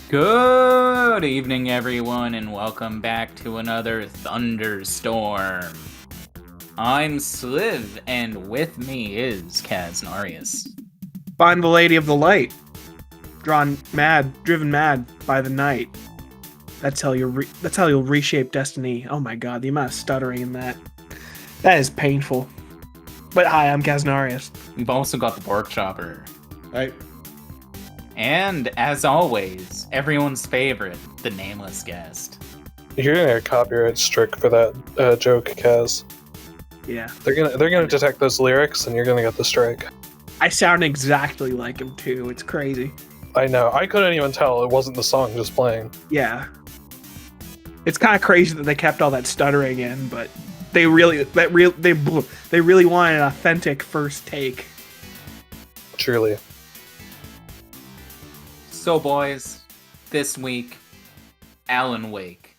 Good evening, everyone, and welcome back to another Thunderstorm. I'm Sliv, and with me is Kaznarius. Find the Lady of the Light, driven mad by the night. That's how you'll reshape destiny. Oh my god, the amount of stuttering in that is painful. But hi, I'm Kaznarius. We've also got the Workshopper. Right. And, as always, everyone's favorite, the nameless guest. You're gonna get a copyright strike for that joke, Kaz. Yeah, They're gonna detect those lyrics, and you're gonna get the strike. I sound exactly like him too. It's crazy. I know. I couldn't even tell it wasn't the song just playing. Yeah, it's kind of crazy that they kept all that stuttering in, but they really wanted an authentic first take. Truly. So, boys, this week, Alan Wake.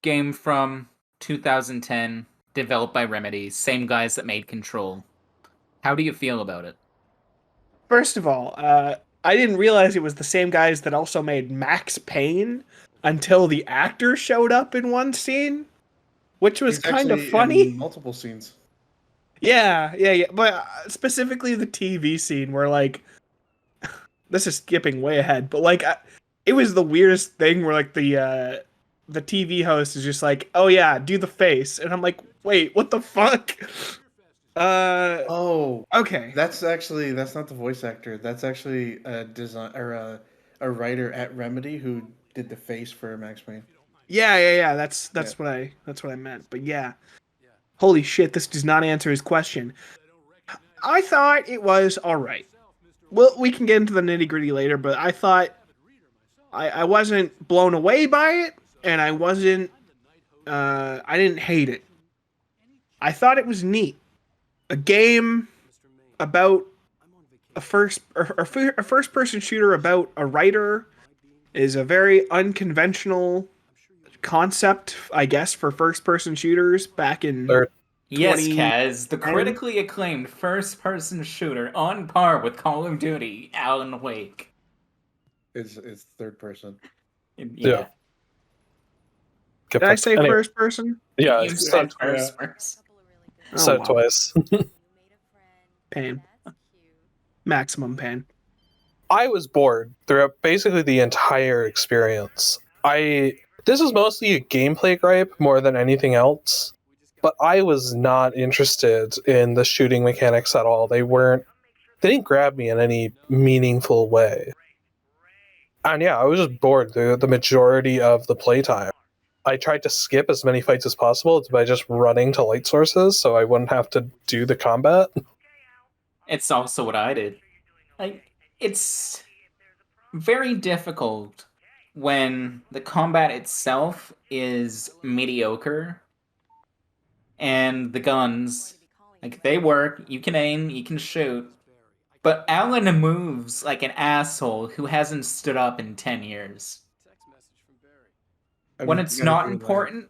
Game from 2010, developed by Remedy, same guys that made Control. How do you feel about it? First of all, I didn't realize it was the same guys that also made Max Payne until the actor showed up in one scene, which was He's kind of actually funny. in multiple scenes. Yeah. But specifically the TV scene where, like, this is skipping way ahead, but like, it was the weirdest thing where like the TV host is just like, "Oh yeah, do the face," and I'm like, "Wait, what the fuck?" Oh, Okay. that's not the voice actor. That's actually a design or a writer at Remedy who did the face for Max Payne. Yeah. That's Yeah. what I meant. But yeah, holy shit, this does not answer his question. I thought it was all right. Well, we can get into the nitty gritty later, but I thought I wasn't blown away by it, and I wasn't. I didn't hate it. I thought it was neat. A game about a first person shooter about a writer is a very unconventional concept, I guess, for first person shooters back in Third. Yes, 2010. Kaz, the critically acclaimed first-person shooter on par with Call of Duty, Alan Wake. It's third person. Yeah, Get Did I fucked. say Anyway, first person? yeah, you it's said said, first person. Oh wow, twice. pain, maximum pain. I was bored throughout basically the entire experience. This was mostly a gameplay gripe more than anything else, but I was not interested in the shooting mechanics at all. They didn't grab me in any meaningful way. And yeah, I was just bored the majority of the playtime. I tried to skip as many fights as possible by just running to light sources so I wouldn't have to do the combat. It's also what I did. It's very difficult when the combat itself is mediocre and the guns, like, they work, you can aim, you can shoot, but Alan moves like an asshole who hasn't stood up in 10 years. I When mean, it's you gotta not do that. important,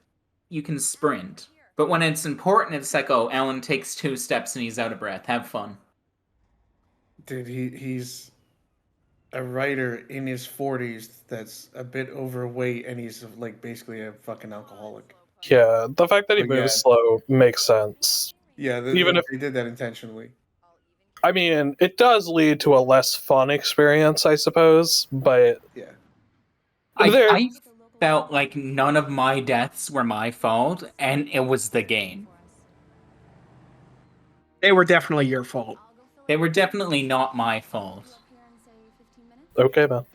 you can sprint. But when it's important, it's like, oh, Alan takes 2 steps and he's out of breath. Have fun. Dude, he's a writer in his 40s that's a bit overweight and he's like basically a fucking alcoholic. Yeah, the fact that he But yeah. moves slow makes sense. Yeah, Even if they did that intentionally. I mean, it does lead to a less fun experience, I suppose, but Yeah. I felt like none of my deaths were my fault, and it was the game. They were definitely your fault. They were definitely not my fault. okay, man.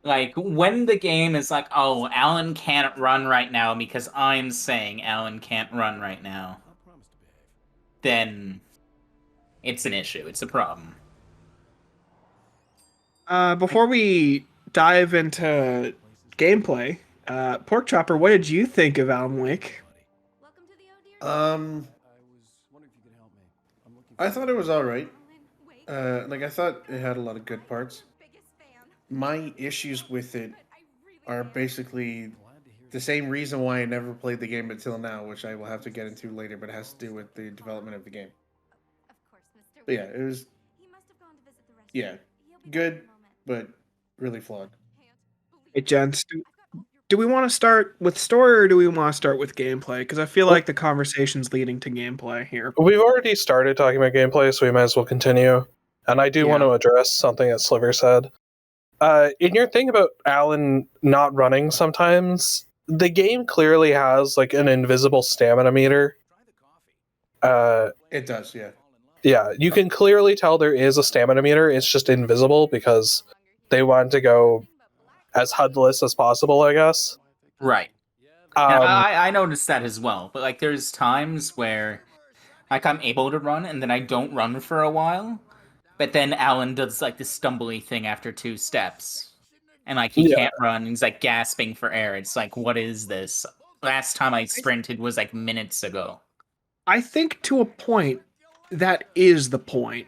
Like, when the game is like, oh, Alan can't run right now because I'm saying Alan can't run right now, then it's an issue. It's a problem. Before we dive into gameplay, Pork Chopper, what did you think of Alan Wake? I thought it was all right. Like I thought it had a lot of good parts. My issues with it are basically the same reason why I never played the game until now, which I will have to get into later, but it has to do with the development of the game. But yeah, it was good, but really flawed. Hey, gents, do we want to start with story or do we want to start with gameplay? Because I feel like the conversation's leading to gameplay here. We've already started talking about gameplay, so we might as well continue. And I do want Yeah. to address something that Sliver said. In your thing about Alan not running sometimes, the game clearly has like an invisible stamina meter. It does, yeah. Yeah, you can clearly tell there is a stamina meter. It's just invisible because they want to go as HUDless as possible, I guess. Right. And Um, I noticed that as well. But like, there's times where like I'm able to run and then I don't run for a while. But then Alan does like this stumbly thing after 2 steps. And like he Yeah. can't run, he's like gasping for air. It's like, what is this? Last time I sprinted was like minutes ago. I think to a point, that is the point.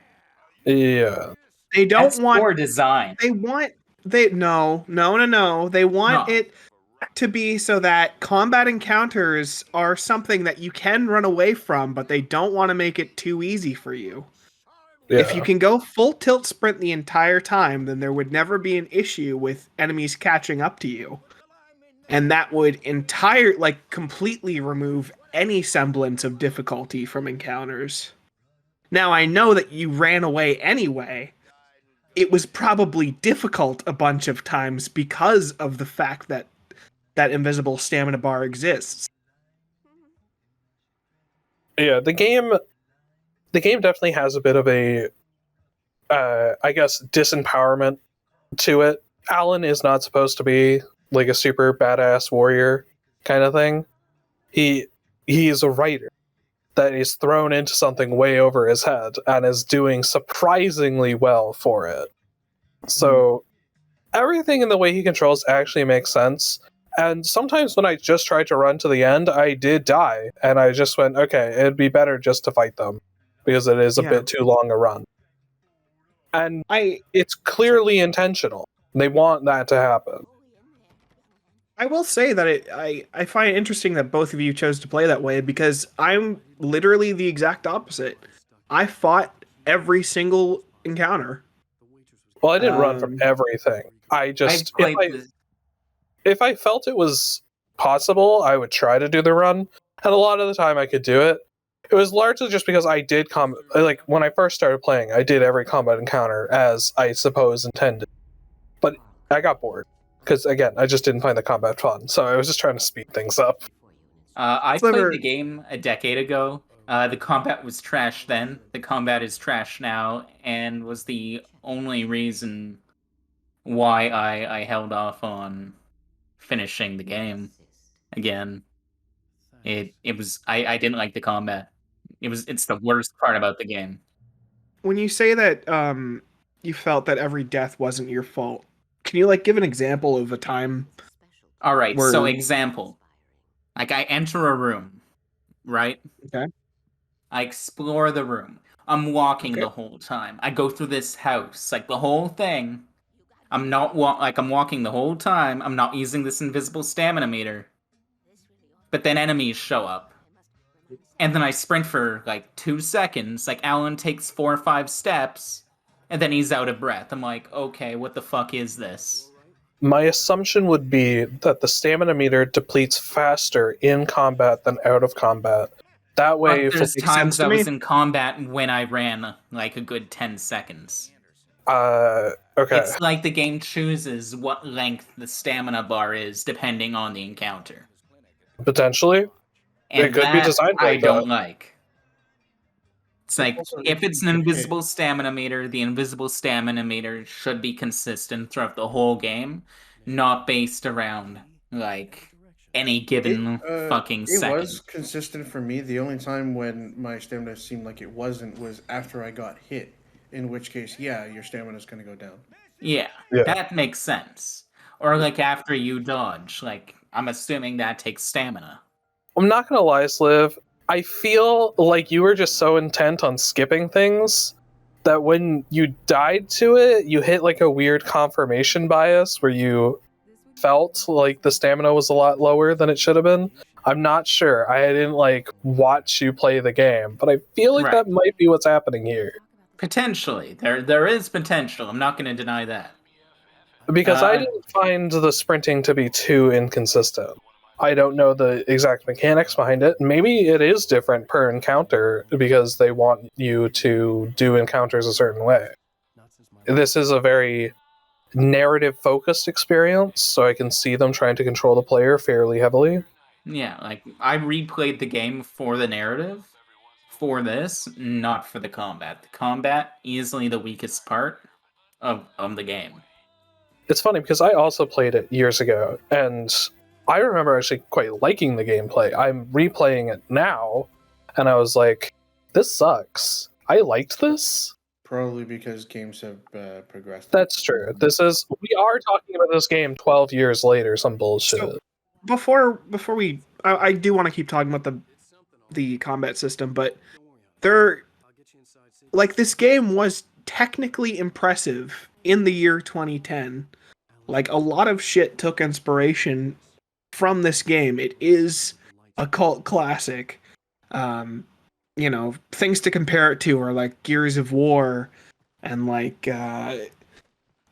yeah. They don't That's want. poor design. They want. They no. They want No. it to be so that combat encounters are something that you can run away from, but they don't want to make it too easy for you. Yeah. If you can go full tilt sprint the entire time, then there would never be an issue with enemies catching up to you. And that would completely remove any semblance of difficulty from encounters. Now, I know that you ran away anyway. It was probably difficult a bunch of times because of the fact that that invisible stamina bar exists. Yeah, the game definitely has a bit of a I guess disempowerment to it. Alan is not supposed to be like a super badass warrior kind of thing. He is a writer that is thrown into something way over his head and is doing surprisingly well for it. So everything in the way he controls actually makes sense. And sometimes when I just tried to run to the end, I did die, and I just went, okay, it'd be better just to fight them because it is a bit too long a run. And it's clearly intentional. They want that to happen. I will say that I find it interesting that both of you chose to play that way because I'm literally the exact opposite. I fought every single encounter. Well, I didn't run from everything. I just if I felt it was possible, I would try to do the run, and a lot of the time I could do it. It was largely just because I did like when I first started playing, I did every combat encounter as I suppose intended, but I got bored because again, I just didn't find the combat fun, so I was just trying to speed things up. I played the game a decade ago. The combat was trash then. The combat is trash now, and was the only reason why I held off on finishing the game again. I didn't like the combat. It's the worst part about the game. When you say that you felt that every death wasn't your fault, can you give an example of a time? All right, so example. Like I enter a room, right? Okay. I explore the room. I'm walking the whole time. I go through this house, like the whole thing. I'm walking the whole time. I'm not using this invisible stamina meter. But then enemies show up. And then I sprint for 2 seconds. Like Alan takes 4 or 5 steps, and then he's out of breath. I'm like, okay, what the fuck is this? My assumption would be that the stamina meter depletes faster in combat than out of combat. That way, there's times I was in combat when I ran a good 10 seconds. Okay. It's like the game chooses what length the stamina bar is depending on the encounter. Potentially. And it could be designed I like don't that. like. It's like, if it's an invisible stamina meter, the invisible stamina meter should be consistent throughout the whole game, not based around, any given fucking second. It was consistent for me. The only time when my stamina seemed like it wasn't was after I got hit, in which case, yeah, your stamina is going to go down. Yeah, that makes sense. Or, after you dodge, I'm assuming that takes stamina. I'm not gonna lie, Sliv. I feel like you were just so intent on skipping things that when you died to it, you hit a weird confirmation bias where you felt like the stamina was a lot lower than it should have been. I'm not sure. I didn't watch you play the game, but I feel like that might be what's happening here. Potentially. There is potential. I'm not going to deny that. Because I Uh, didn't find the sprinting to be too inconsistent. I don't know the exact mechanics behind it. Maybe it is different per encounter because they want you to do encounters a certain way. This is a very narrative focused experience, so I can see them trying to control the player fairly heavily. yeah, like I replayed the game for the narrative, for this, not for the combat. The combat easily the weakest part of the game. It's funny because I also played it years ago, and I remember actually quite liking the gameplay. I'm replaying it now, and I was like, this sucks. I liked this. Probably because games have progressed. That's true. We are talking about this game 12 years later, some bullshit. So before we, I do want to keep talking about the combat system, but there, like, this game was technically impressive in the year 2010. Like, a lot of shit took inspiration from this game. It is a cult classic. You know, things to compare it to are like Gears of War and like I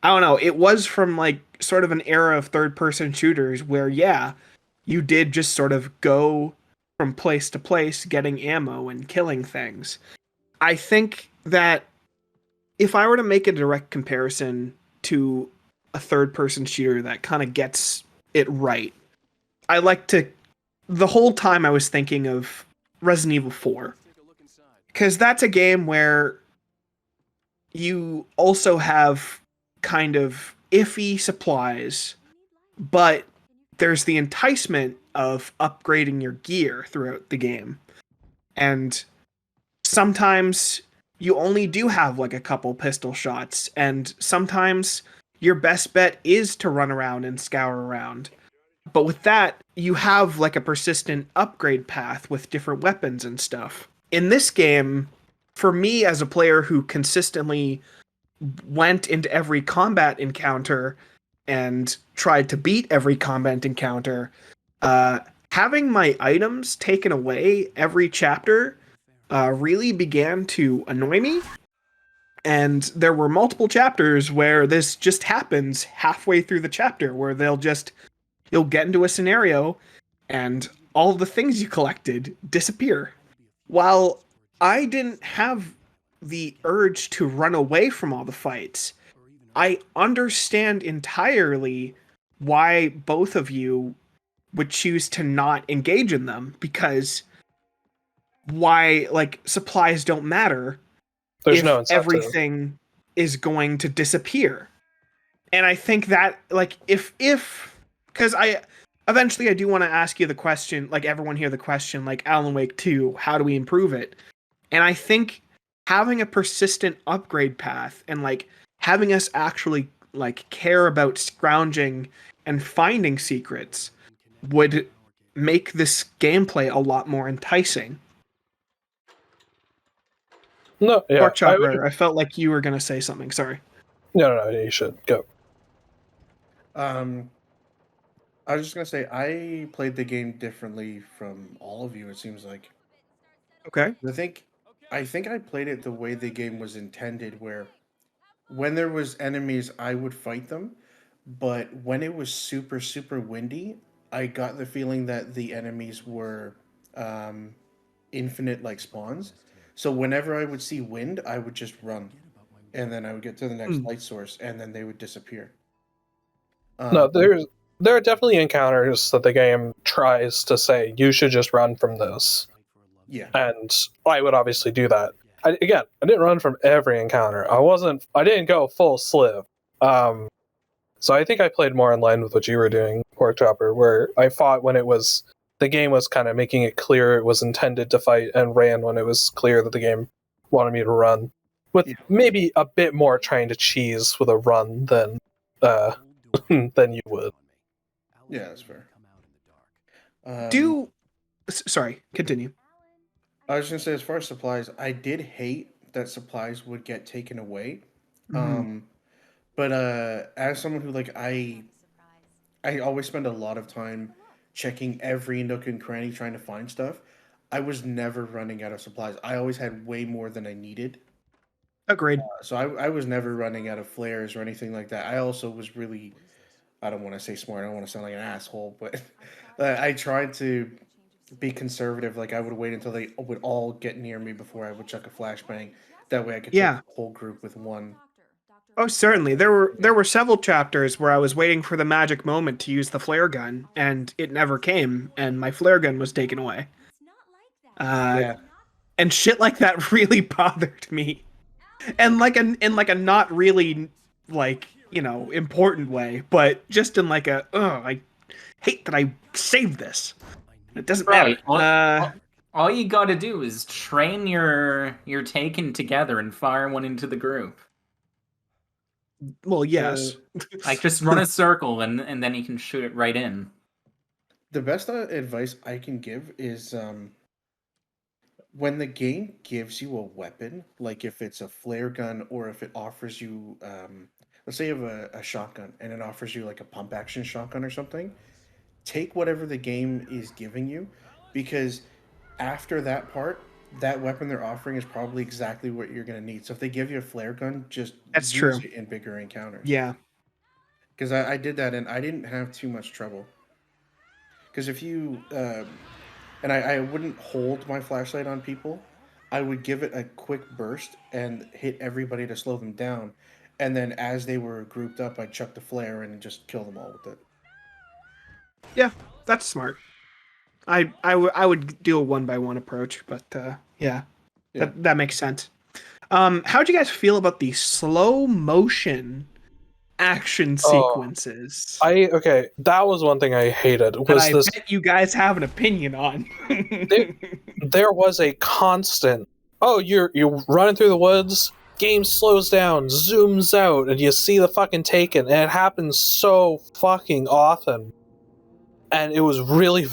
don't know, it was from like sort of an era of third person shooters where yeah, you did just sort of go from place to place getting ammo and killing things. I think that if I were to make a direct comparison to a third person shooter that kind of gets it right, I like to the whole time I was thinking of Resident Evil 4. Cuz that's a game where you also have kind of iffy supplies, but there's the enticement of upgrading your gear throughout the game. And sometimes you only do have like a couple pistol shots, and sometimes your best bet is to run around and scour around. But with that, you have like a persistent upgrade path with different weapons and stuff. In this game, for me as a player who consistently went into every combat encounter and tried to beat every combat encounter, having my items taken away every chapter really began to annoy me. And there were multiple chapters where this just happens halfway through the chapter, where you'll get into a scenario and all the things you collected disappear. While I didn't have the urge to run away from all the fights, I understand entirely why both of you would choose to not engage in them, because why, like, supplies don't matter There's if no incentive. everything is going to disappear. And I think that, like, if because I eventually I do want to ask you the question, like everyone here the question, like Alan Wake 2, how do we improve it? And I think having a persistent upgrade path and like having us actually like care about scrounging and finding secrets would make this gameplay a lot more enticing. No, yeah. Pork Chopper, I felt like you were going to say something. Sorry. No, you should go. I was just gonna say I played the game differently from all of you. It seems like Okay. I think I played it the way the game was intended, where when there was enemies, I would fight them, but when it was super windy, I got the feeling that the enemies were um, infinite like spawns. So whenever I would see wind, I would just run, and then I would get to the next light source, and then they would disappear. No, Um, there are definitely encounters that the game tries to say you should just run from this, yeah, and I would obviously do that. I didn't run from every encounter. I didn't go full sliv. So I think I played more in line with what you were doing, Pork Chopper, where I fought when the game was kind of making it clear it was intended to fight, and ran when it was clear that the game wanted me to run, with Yeah. maybe a bit more trying to cheese with a run than than you would. yeah, that's fair. Sorry, continue. I was gonna say, as far as supplies, I did hate that supplies would get taken away. Mhm. But as someone who like I always spend a lot of time checking every nook and cranny trying to find stuff. I was never running out of supplies. I always had way more than I needed. Agreed. So I was never running out of flares or anything like that. I also was really, I don't want to say smart. I don't want to sound like an asshole, but I tried to be conservative. Like I would wait until they would all get near me before I would chuck a flashbang. That way I could take Yeah. the whole group with one. Oh, certainly. There were several chapters where I was waiting for the magic moment to use the flare gun, and it never came, and my flare gun was taken away. Uh, Yeah, and shit like that really bothered me, and like a not really like important way, but just in like a I hate that I saved this. It doesn't matter. Right. All you got to do is train your Taken together and fire one into the group. Well, yes. Like just run a circle and then you can shoot it right in. the best advice I can give is when the game gives you a weapon, like if it's a flare gun or if it offers you, let's say you have a shotgun and it offers you like a pump action shotgun or something, take whatever the game is giving you, because after that part, that weapon they're offering is probably exactly what you're going to need. So if they give you a flare gun, just That's use true. it in bigger encounters. Yeah. Because I did that and I didn't have too much trouble. Because if you, and I wouldn't hold my flashlight on people, I would give it a quick burst and hit everybody to slow them down. And then as they were grouped up, I'd chuck the flare in and just kill them all with it. Yeah, that's smart. I would do a one by one approach, but yeah, Yeah. that makes sense. How'd you guys feel about the slow motion action sequences? Okay, that was one thing I hated. That Was I this bet you guys have an opinion on. there was a constant, oh, you're running through the woods, game slows down, zooms out, and you see the fucking Taken, and it happens so fucking often. And it was really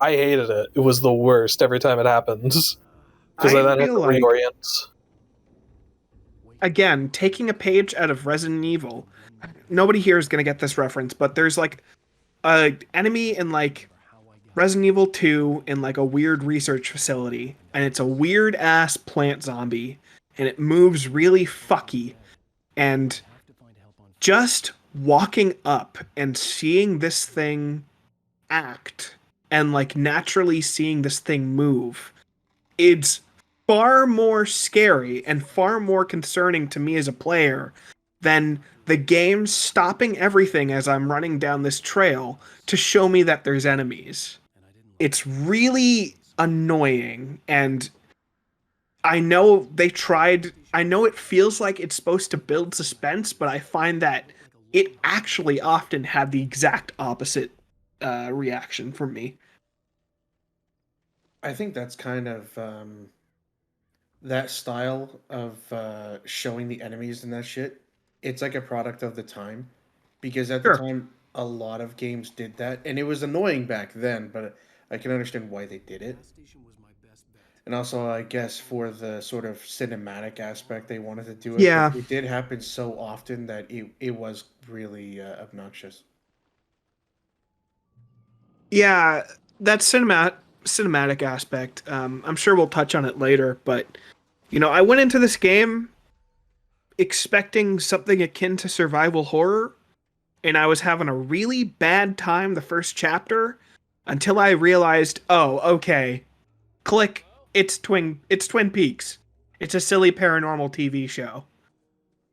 I hated it. It was the worst every time it happens. Because I then had to feel like, reorient. again, taking a page out of Resident Evil. Nobody here is gonna get this reference, but there's like a enemy in like Resident Evil 2 in like a weird research facility, and it's a weird ass plant zombie, and it moves really fucky. And just walking up and seeing this thing act and like naturally seeing this thing move, it's far more scary and far more concerning to me as a player than the game stopping everything as I'm running down this trail to show me that there's enemies. It's really annoying, and I know they tried. I know it feels like it's supposed to build suspense, but I find that it actually often had the exact opposite reaction from me. I think that's kind of that style of showing the enemies and that shit. It's like a product of the time, because at the Sure. time a lot of games did that, and it was annoying back then. But I can understand why they did it, and also I guess for the sort of cinematic aspect they wanted to do it. Yeah. But it did happen so often that it was really obnoxious. Yeah, that cinematic aspect. I'm sure we'll touch on it later, but I went into this game expecting something akin to survival horror, and I was having a really bad time the first chapter until I realized, oh, okay, click, it's Twin Peaks. It's a silly paranormal TV show.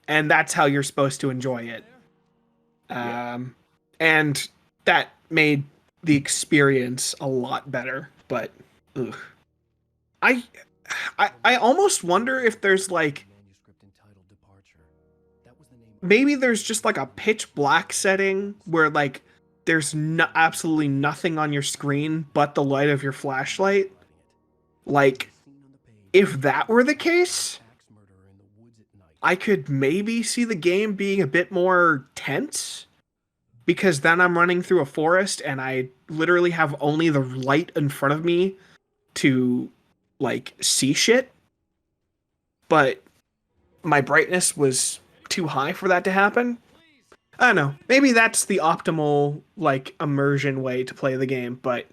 And that's how you're supposed to enjoy it. Yeah. And that made the experience a lot better, but ugh. I I almost wonder if there's like maybe there's just like a pitch black setting where like there's absolutely nothing on your screen but the light of your flashlight. Like if that were the case, I could maybe see the game being a bit more tense, because then I'm running through a forest and I literally have only the light in front of me to like see shit. But my brightness was too high for that to happen. I don't know. Maybe that's the optimal like immersion way to play the game, but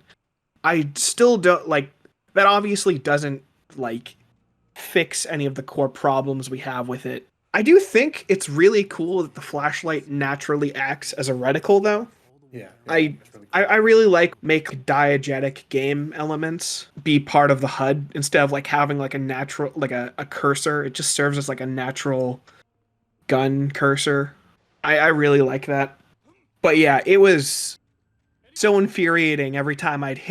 I still don't like that obviously doesn't like fix any of the core problems we have with it. I do think it's really cool that the flashlight naturally acts as a reticle, though. Yeah, I that's really I, cool. I really like make diegetic game elements be part of the HUD instead of like having like a natural like a cursor. It just serves as like a natural gun cursor. I really like that. But yeah, it was so infuriating every time I'd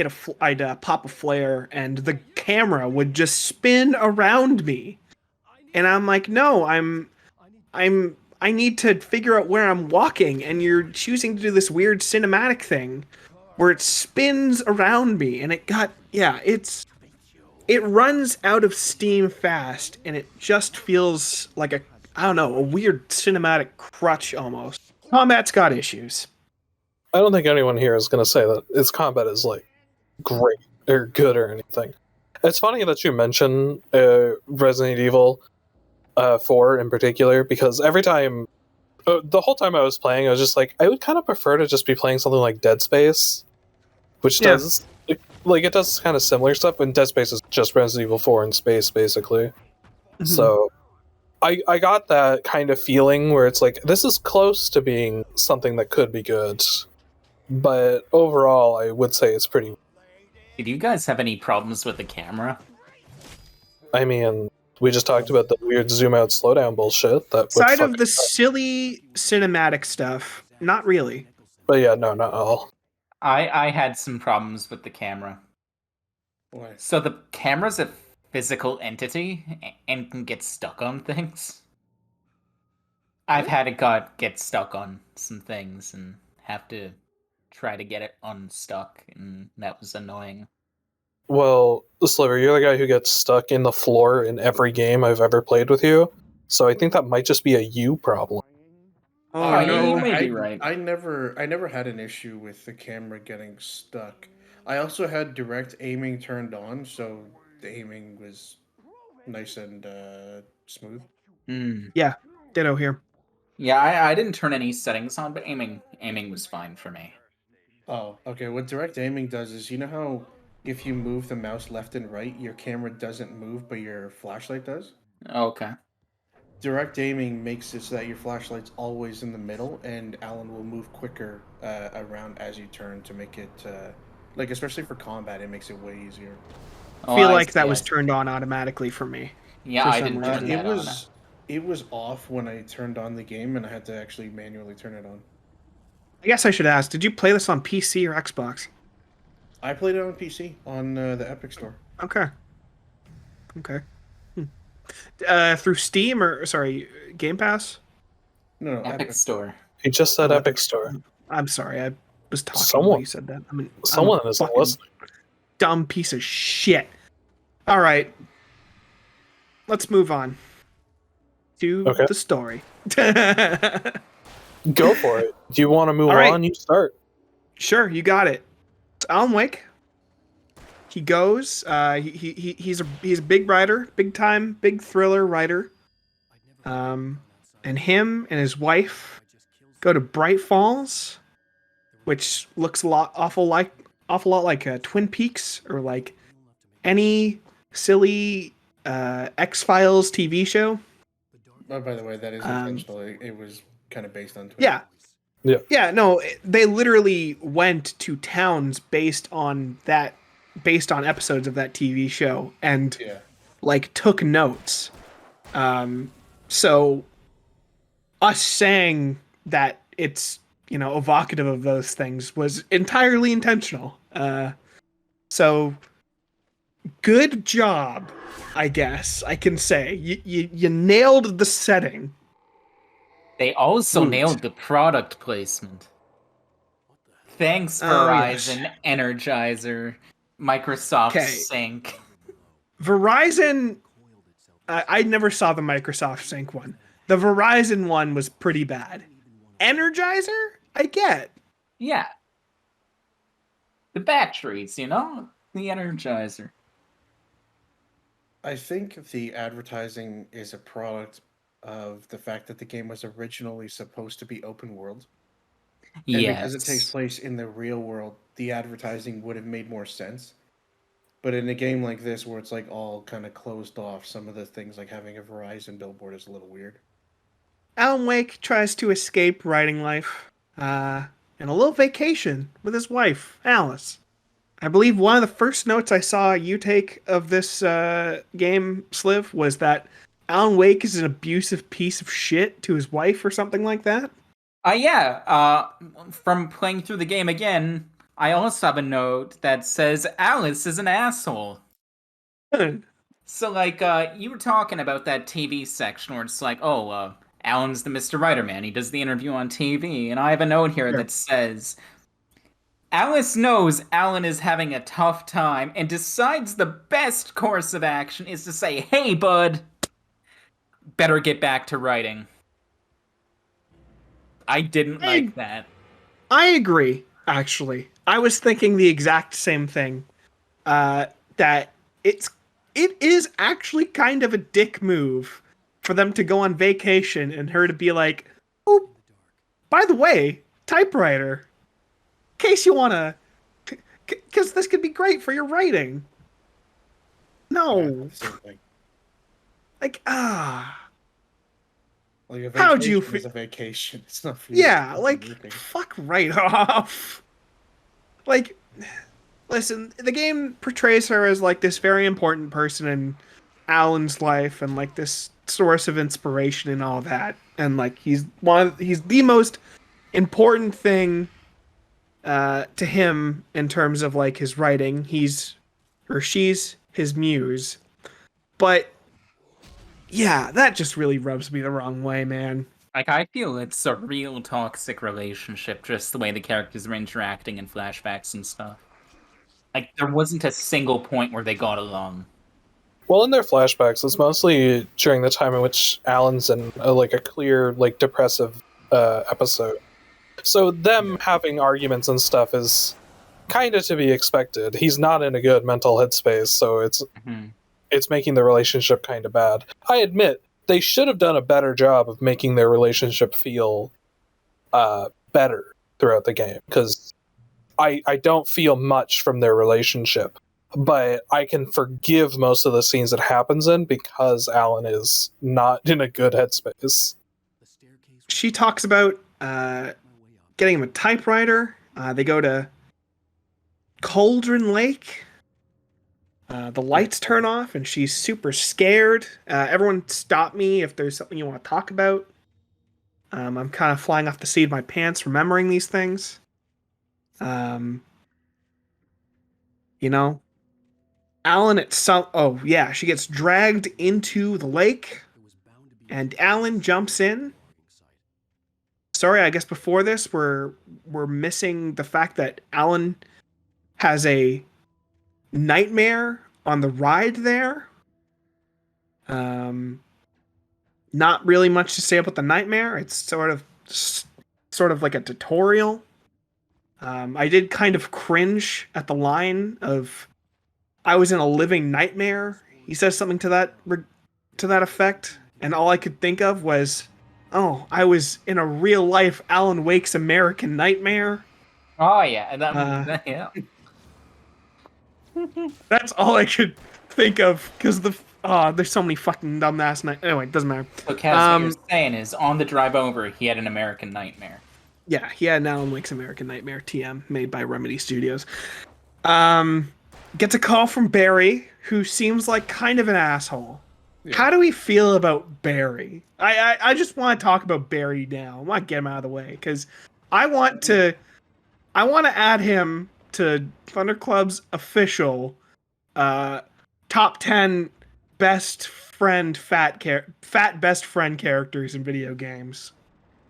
pop a flare and the camera would just spin around me. And I'm like, "No, I need to figure out where I'm walking and you're choosing to do this weird cinematic thing where it spins around me and it runs out of steam fast and it just feels like I don't know, a weird cinematic crutch almost. Combat's got issues. I don't think anyone here is going to say that its combat is like great or good or anything. It's funny that you mention Resident Evil 4 in particular, because every time, the whole time I was playing, I was just like, I would kind of prefer to just be playing something like Dead Space, which Yeah. does it does kind of similar stuff. And Dead Space is just Resident Evil 4 in space, basically. Mhm. So I got that kind of feeling where it's like, this is close to being something that could be good, but overall, I would say it's pretty. Did you guys have any problems with the camera? I mean, we just talked about the weird zoom out, slow down bullshit that would Side of fucking. the silly cinematic stuff, not really. But yeah, no, not all. I had some problems with the camera. Why? So the camera's a physical entity and can get stuck on things. I've had it get stuck on some things and have to try to get it unstuck, and that was annoying. Well, Sliver, you're the guy who gets stuck in the floor in every game I've ever played with you, so I think that might just be a you problem. Oh you no. may be right. I never had an issue with the camera getting stuck. I also had direct aiming turned on, so the aiming was nice and smooth. Mm. Yeah, ditto here. Yeah, I didn't turn any settings on, but aiming was fine for me. Oh, okay. What direct aiming does is, you know how if you move the mouse left and right, your camera doesn't move, but your flashlight does? Okay. Direct aiming makes it so that your flashlight's always in the middle, and Alan will move quicker around as you turn to make it, like, especially for combat, it makes it way easier. Oh, Feel I like that see, I was see. turned on automatically for me. Yeah, for I some didn't reason. turn It that on. was off when I turned on the game, and I had to actually manually turn it on. I guess I should ask, did you play this on PC or Xbox? I played it on PC on the Epic Store. Okay. Okay. Through Steam or sorry, Game Pass? No, Epic Epic. Store. He just said Oh, Epic Store. I'm sorry, I was talking Someone- while you said that. I'm Someone a isn't fucking listening. dumb piece of shit. All right, let's move on to Okay. the story. Go for it. Do you want to move All right. on? You start. Sure, you got it. It's Alan Wake. He goes. He's a big writer, big time, big thriller writer. And him and his wife go to Bright Falls, which looks awful lot like Twin Peaks or like any silly X-Files TV show. Oh, by the way, that is intentional. It was kind of based on Twin Yeah. Peaks. Yeah, no, they literally went to towns based on episodes of that TV show and Yeah. like took notes. So us saying that it's, evocative of those things was entirely intentional. So good job, I guess I can say. You nailed the setting. They also Woot. nailed the product placement. Thanks, Oh, Verizon, yes. Energizer, Microsoft Okay. Sync. Verizon, I never saw the Microsoft Sync one. The Verizon one was pretty bad. Energizer, I get. Yeah. The batteries, the Energizer. I think the advertising is a product of the fact that the game was originally supposed to be open world. And because it takes Yes. place in the real world, the advertising would have made more sense. But in a game like this, where it's like all kind of closed off, some of the things like having a Verizon billboard is a little weird. Alan Wake tries to escape writing life, and a little vacation with his wife, Alice. I believe one of the first notes I saw you take of this game, Sliv, was that Alan Wake is an abusive piece of shit to his wife or something like that. Yeah, from playing through the game again, I also have a note that says Alice is an asshole. So, like, you were talking about that TV section where it's like, oh, Alan's the Mr. Writer Man. He does the interview on TV. And I have a note here Sure. that says, Alice knows Alan is having a tough time and decides the best course of action is to say, hey, bud, better get back to writing. I didn't like that. I agree, actually. I was thinking the exact same thing. That it is actually kind of a dick move for them to go on vacation and her to be like, oh, by the way, typewriter, in case you wanna, because this could be great for your writing. Yeah, No, the same thing. like Like a how'd vacation you is a vacation. It's not for you. yeah, It's like working. fuck right off. Like, listen, the game portrays her as like this very important person in Alan's life and like this source of inspiration and all that. And like he's the most important thing to him in terms of like his writing. He's or she's his muse. But yeah, that just really rubs me the wrong way, man. Like, I feel it's a real toxic relationship, just the way the characters are interacting in flashbacks and stuff. Like, there wasn't a single point where they got along. Well, in their flashbacks, it's mostly during the time in which Alan's in like a clear, like depressive episode. So them having arguments and stuff is kind of to be expected. He's not in a good mental headspace, so it's making the relationship kind of bad. I admit they should have done a better job of making their relationship feel better throughout the game, because I don't feel much from their relationship, but I can forgive most of the scenes it happens in because Alan is not in a good headspace. She talks about getting him a typewriter. They go to Cauldron Lake. The lights turn off, and she's super scared. Everyone stop me if there's something you want to talk about. I'm kind of flying off the seat of my pants remembering these things. You know, Alan at some. Oh yeah, she gets dragged into the lake, and Alan jumps in. Sorry, I guess before this, we're missing the fact that Alan has a nightmare on the ride there. Not really much to say about the nightmare. It's sort of like a tutorial. I did kind of cringe at the line of "I was in a living nightmare." He says something to that effect, and all I could think of was, "Oh, I was in a real life Alan Wake's American Nightmare." Oh, yeah. That, yeah. That's all I could think of because there's so many fucking dumbass night. Anyway, doesn't matter. So, Kaz, what you're saying is, on the drive over, he had an American Nightmare. Yeah, he had an Alan Wake's American Nightmare TM made by Remedy Studios. Gets a call from Barry, who seems like kind of an asshole. Yeah. How do we feel about Barry? I just want to talk about Barry now. I want to get him out of the way because I want to add him to ThunderClub's official top 10 best friend fat best friend characters in video games.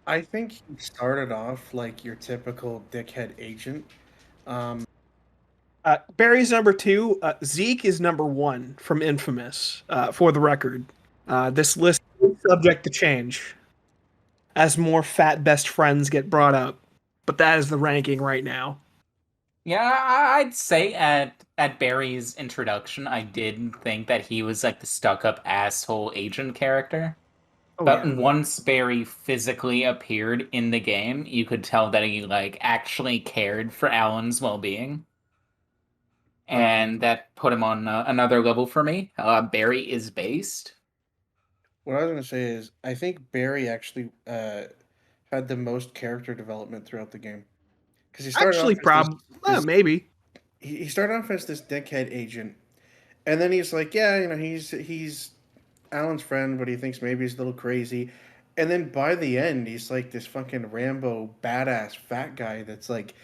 I think he started off like your typical dickhead agent. Barry's number 2. Zeke is number 1 from Infamous. For the record, this list is subject to change as more fat best friends get brought up, but that is the ranking right now. Yeah, I'd say at Barry's introduction, I did think that he was like the stuck-up asshole agent character. Oh, But yeah. once Barry physically appeared in the game, you could tell that he like actually cared for Alan's well-being. and that put him on another level for me. Barry is based. What I was going to say is, I think Barry actually had the most character development throughout the game because he started off Actually, as maybe. he started off as this dickhead agent, and then he's like, yeah, he's Alan's friend, but he thinks maybe he's a little crazy. And then by the end, he's like this fucking Rambo badass fat guy that's like,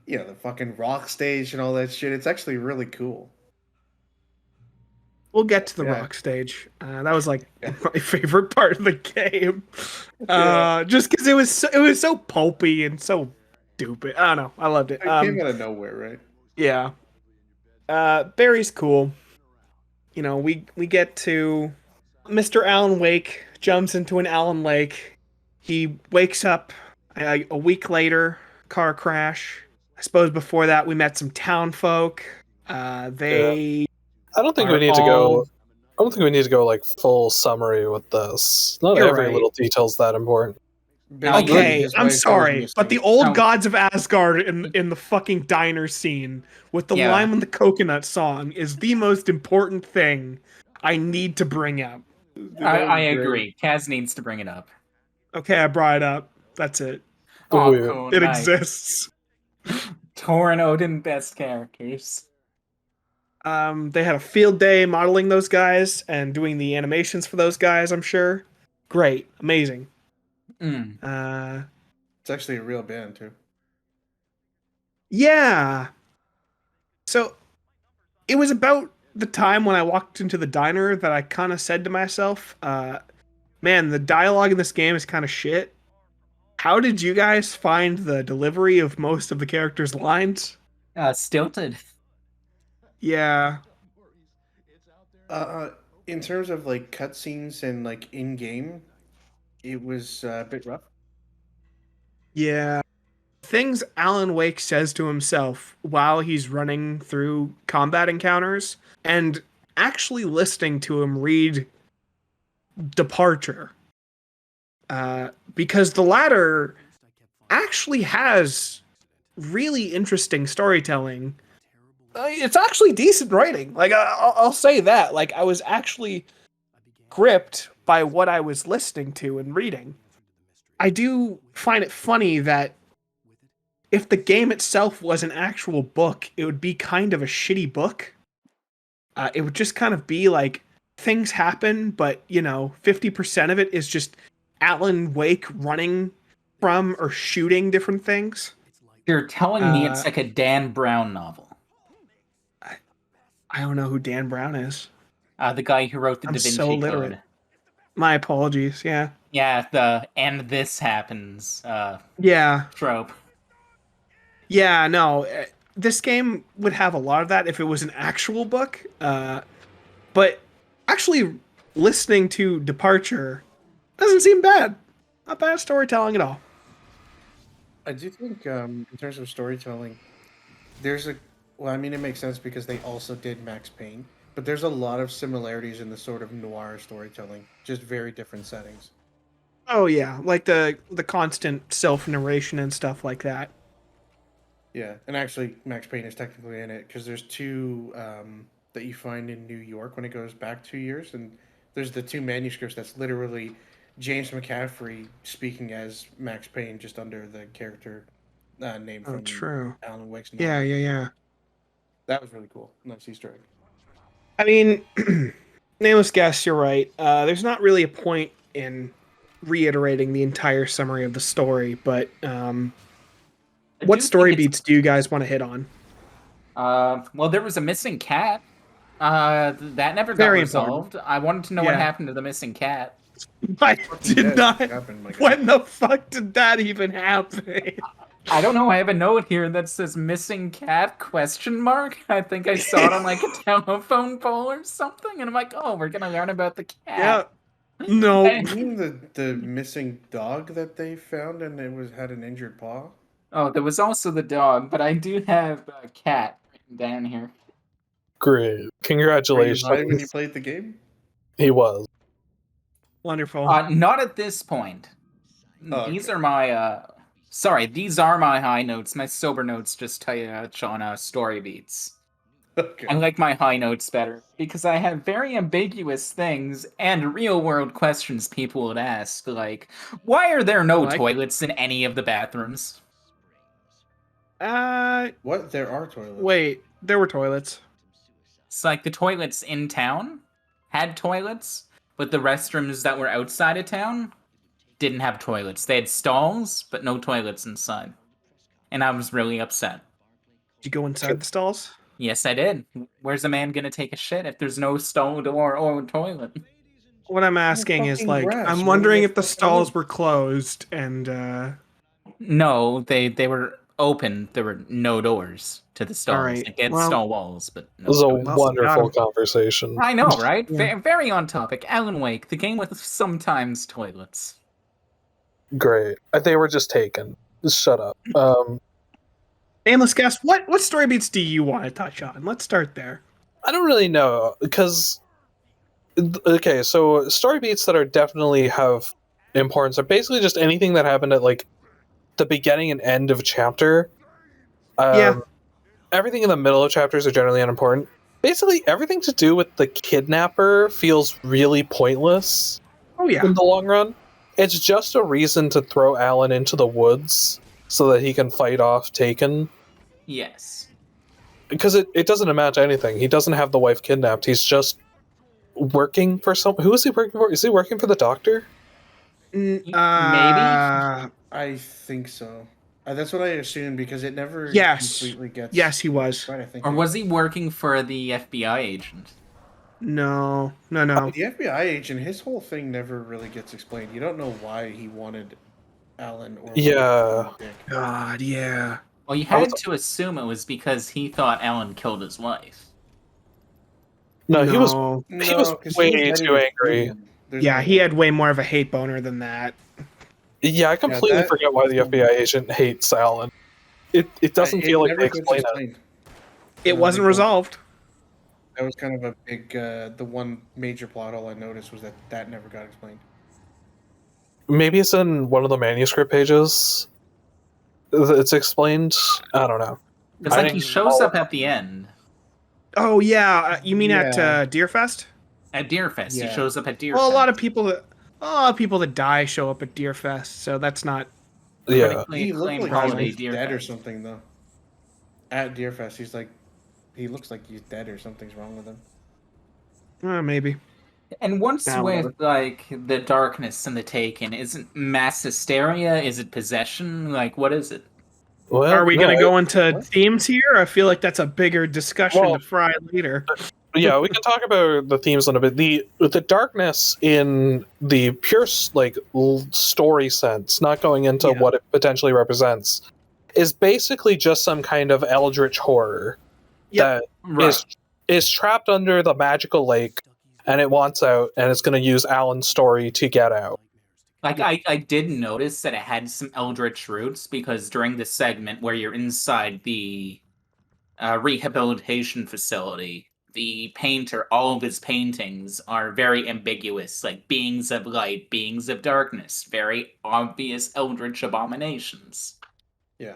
the fucking rock stage and all that shit. It's actually really cool. We'll get to the Yeah. rock stage. That was like Yeah. my favorite part of the game. Yeah. Just because it was so pulpy and so stupid. I don't know. I loved it. It came out of nowhere, right? Yeah. Barry's cool. We get to Mr. Alan Wake jumps into an Alan Lake. He wakes up a week later, car crash. I suppose before that we met some town folk. They I don't think we are need to all- go. I don't think we need to go like full summary with this. Not You're every right. little detail's that important. Basically, Okay, his I'm wife goes sorry, but the missing. old Oh. gods of Asgard in the fucking diner scene with the Yeah. lime and the coconut song is the most important thing I need to bring up. I agree. Kaz needs to bring it up. Okay, I brought it up. That's it. Oh, Weird. cool. It Nice. exists. Thor and Odin, best characters. They had a field day modeling those guys and doing the animations for those guys, I'm sure. Great. Amazing. Mm. It's actually a real band too. Yeah. So it was about the time when I walked into the diner that I kind of said to myself, man, the dialogue in this game is kind of shit. How did you guys find the delivery of most of the characters' lines? Stilted. Yeah. In terms of like cutscenes and like in game, it was a bit rough. Yeah. Things Alan Wake says to himself while he's running through combat encounters and actually listening to him read Departure. Because the latter actually has really interesting storytelling. It's actually decent writing. Like, I'll say that. Like, I was actually gripped by what I was listening to and reading. I do find it funny that if the game itself was an actual book, it would be kind of a shitty book. It would just kind of be like things happen, but 50% of it is just Alan Wake running from or shooting different things. You're telling me it's like a Dan Brown novel. I don't know who Dan Brown is. The guy who wrote the I'm Da Vinci so literate. Code. My apologies. Yeah. Yeah, the "and this happens" Yeah. trope. Yeah. No. This game would have a lot of that if it was an actual book. But actually, listening to Departure doesn't seem bad. Not bad storytelling at all. I do think, in terms of storytelling, well, I mean, it makes sense because they also did Max Payne, but there's a lot of similarities in the sort of noir storytelling, just very different settings. Oh yeah, like the constant self narration and stuff like that. Yeah, and actually, Max Payne is technically in it because there's two that you find in New York when it goes back 2 years, and there's the two manuscripts that's literally James McCaffrey speaking as Max Payne, just under the character name Oh, from true. Alan Wake's novel. Yeah. That was really cool. Nice Easter egg. I mean, nameless guess, you're right. There's not really a point in reiterating the entire summary of the story, but what story beats do you guys want to hit on? Well, there was a missing cat. That never got Very resolved. I wanted to know what Yeah. happened to the missing cat. I did Yes, not. it happened, my guy. When the fuck did that even happen? I don't know. I have a note here that says "missing cat?" ? I think I saw it on like a telephone pole or something, and I'm like, "Oh, we're gonna learn about the cat." Yeah. No. You mean the missing dog that they found and it had an injured paw? Oh, there was also the dog, but I do have a cat written down here. Great. Were you Congratulations. high when you played the game? He was. Wonderful. Not at this point. Oh, These okay. are my these are my high notes. My sober notes just touch on story beats. Okay. I like my high notes better because I have very ambiguous things and real world questions people would ask, like, why are there no Like? toilets in any of the bathrooms? What? There are toilets. Wait, there were toilets. It's like the toilets in town had toilets, but the restrooms that were outside of town didn't have toilets. They had stalls, but no toilets inside. And I was really upset. Did you go inside the stalls? Yes, I did. Where's a man gonna take a shit if there's no stall door or toilet? What I'm asking is, fucking like, grass. I'm Where would wondering they if the fuck that in? stalls were closed and, No, they were open. There were no doors to the stalls. Alright, Like, they had well- stall walls, but no This is a toilets. Well, wonderful got 'em. conversation. I know, right? Yeah. Very on topic. Alan Wake, the game with sometimes toilets. Great. They were just taken. Just shut up. Nameless guest, what story beats do you want to touch on? Let's start there. I don't really know because okay, so story beats that are definitely have importance are basically just anything that happened at like the beginning and end of a chapter. Yeah. Everything in the middle of chapters are generally unimportant. Basically, everything to do with the kidnapper feels really pointless Oh yeah. in the long run. It's just a reason to throw Alan into the woods so that he can fight off Taken. Yes. Because it doesn't amount to anything. He doesn't have the wife kidnapped. He's just working for some. Who is he working for? Is he working for the doctor? Maybe? I think so. That's what I assumed because it never Yes. completely gets. Yes, he was. Right, I think. Or was he working for the FBI agent? No. The FBI agent, his whole thing never really gets explained. You don't know why he wanted Alan or Yeah. Dick. God, yeah. Well, you had to assume it was because he thought Alan killed his wife. No, he was No. he was 'cause way heading too to angry. prison. There's Yeah, no he way. had way more of a hate boner than that. Yeah, I completely that- forget why the FBI agent hates Alan. It doesn't feel like never they gets explain it. explained. It wasn't Like, resolved. That was kind of a big. The one major plot hole I noticed was that never got explained. Maybe it's in one of the manuscript pages. It's explained. I don't know. It's I like he didn't shows follow up at the end. Oh yeah, you mean at Yeah. Deerfest? At Deerfest. He Yeah. shows up at Deerfest. Well, a lot of people that die show up at Deerfest, so that's not. Yeah, Critically He looked acclaimed like holiday he was dead or Deerfest. something though. At Deerfest, he looks like he's dead or something's wrong with him. Maybe. And what's Nah, with whatever. like the darkness and the Taken? Isn't mass hysteria? Is it possession? Like, what is it? well, Are we no, going to go into what? themes here? I feel like that's a bigger discussion Well- to fry later. Yeah, we can talk about the themes in a bit. The darkness in the pure like story sense, not going into Yeah. what it potentially represents, is basically just some kind of eldritch horror Yep. that is trapped under the magical lake, and it wants out, and it's going to use Alan's story to get out. Like, I did notice that it had some eldritch roots because during the segment where you're inside the rehabilitation facility, the painter, all of his paintings are very ambiguous, like beings of light, beings of darkness, very obvious eldritch abominations. Yeah.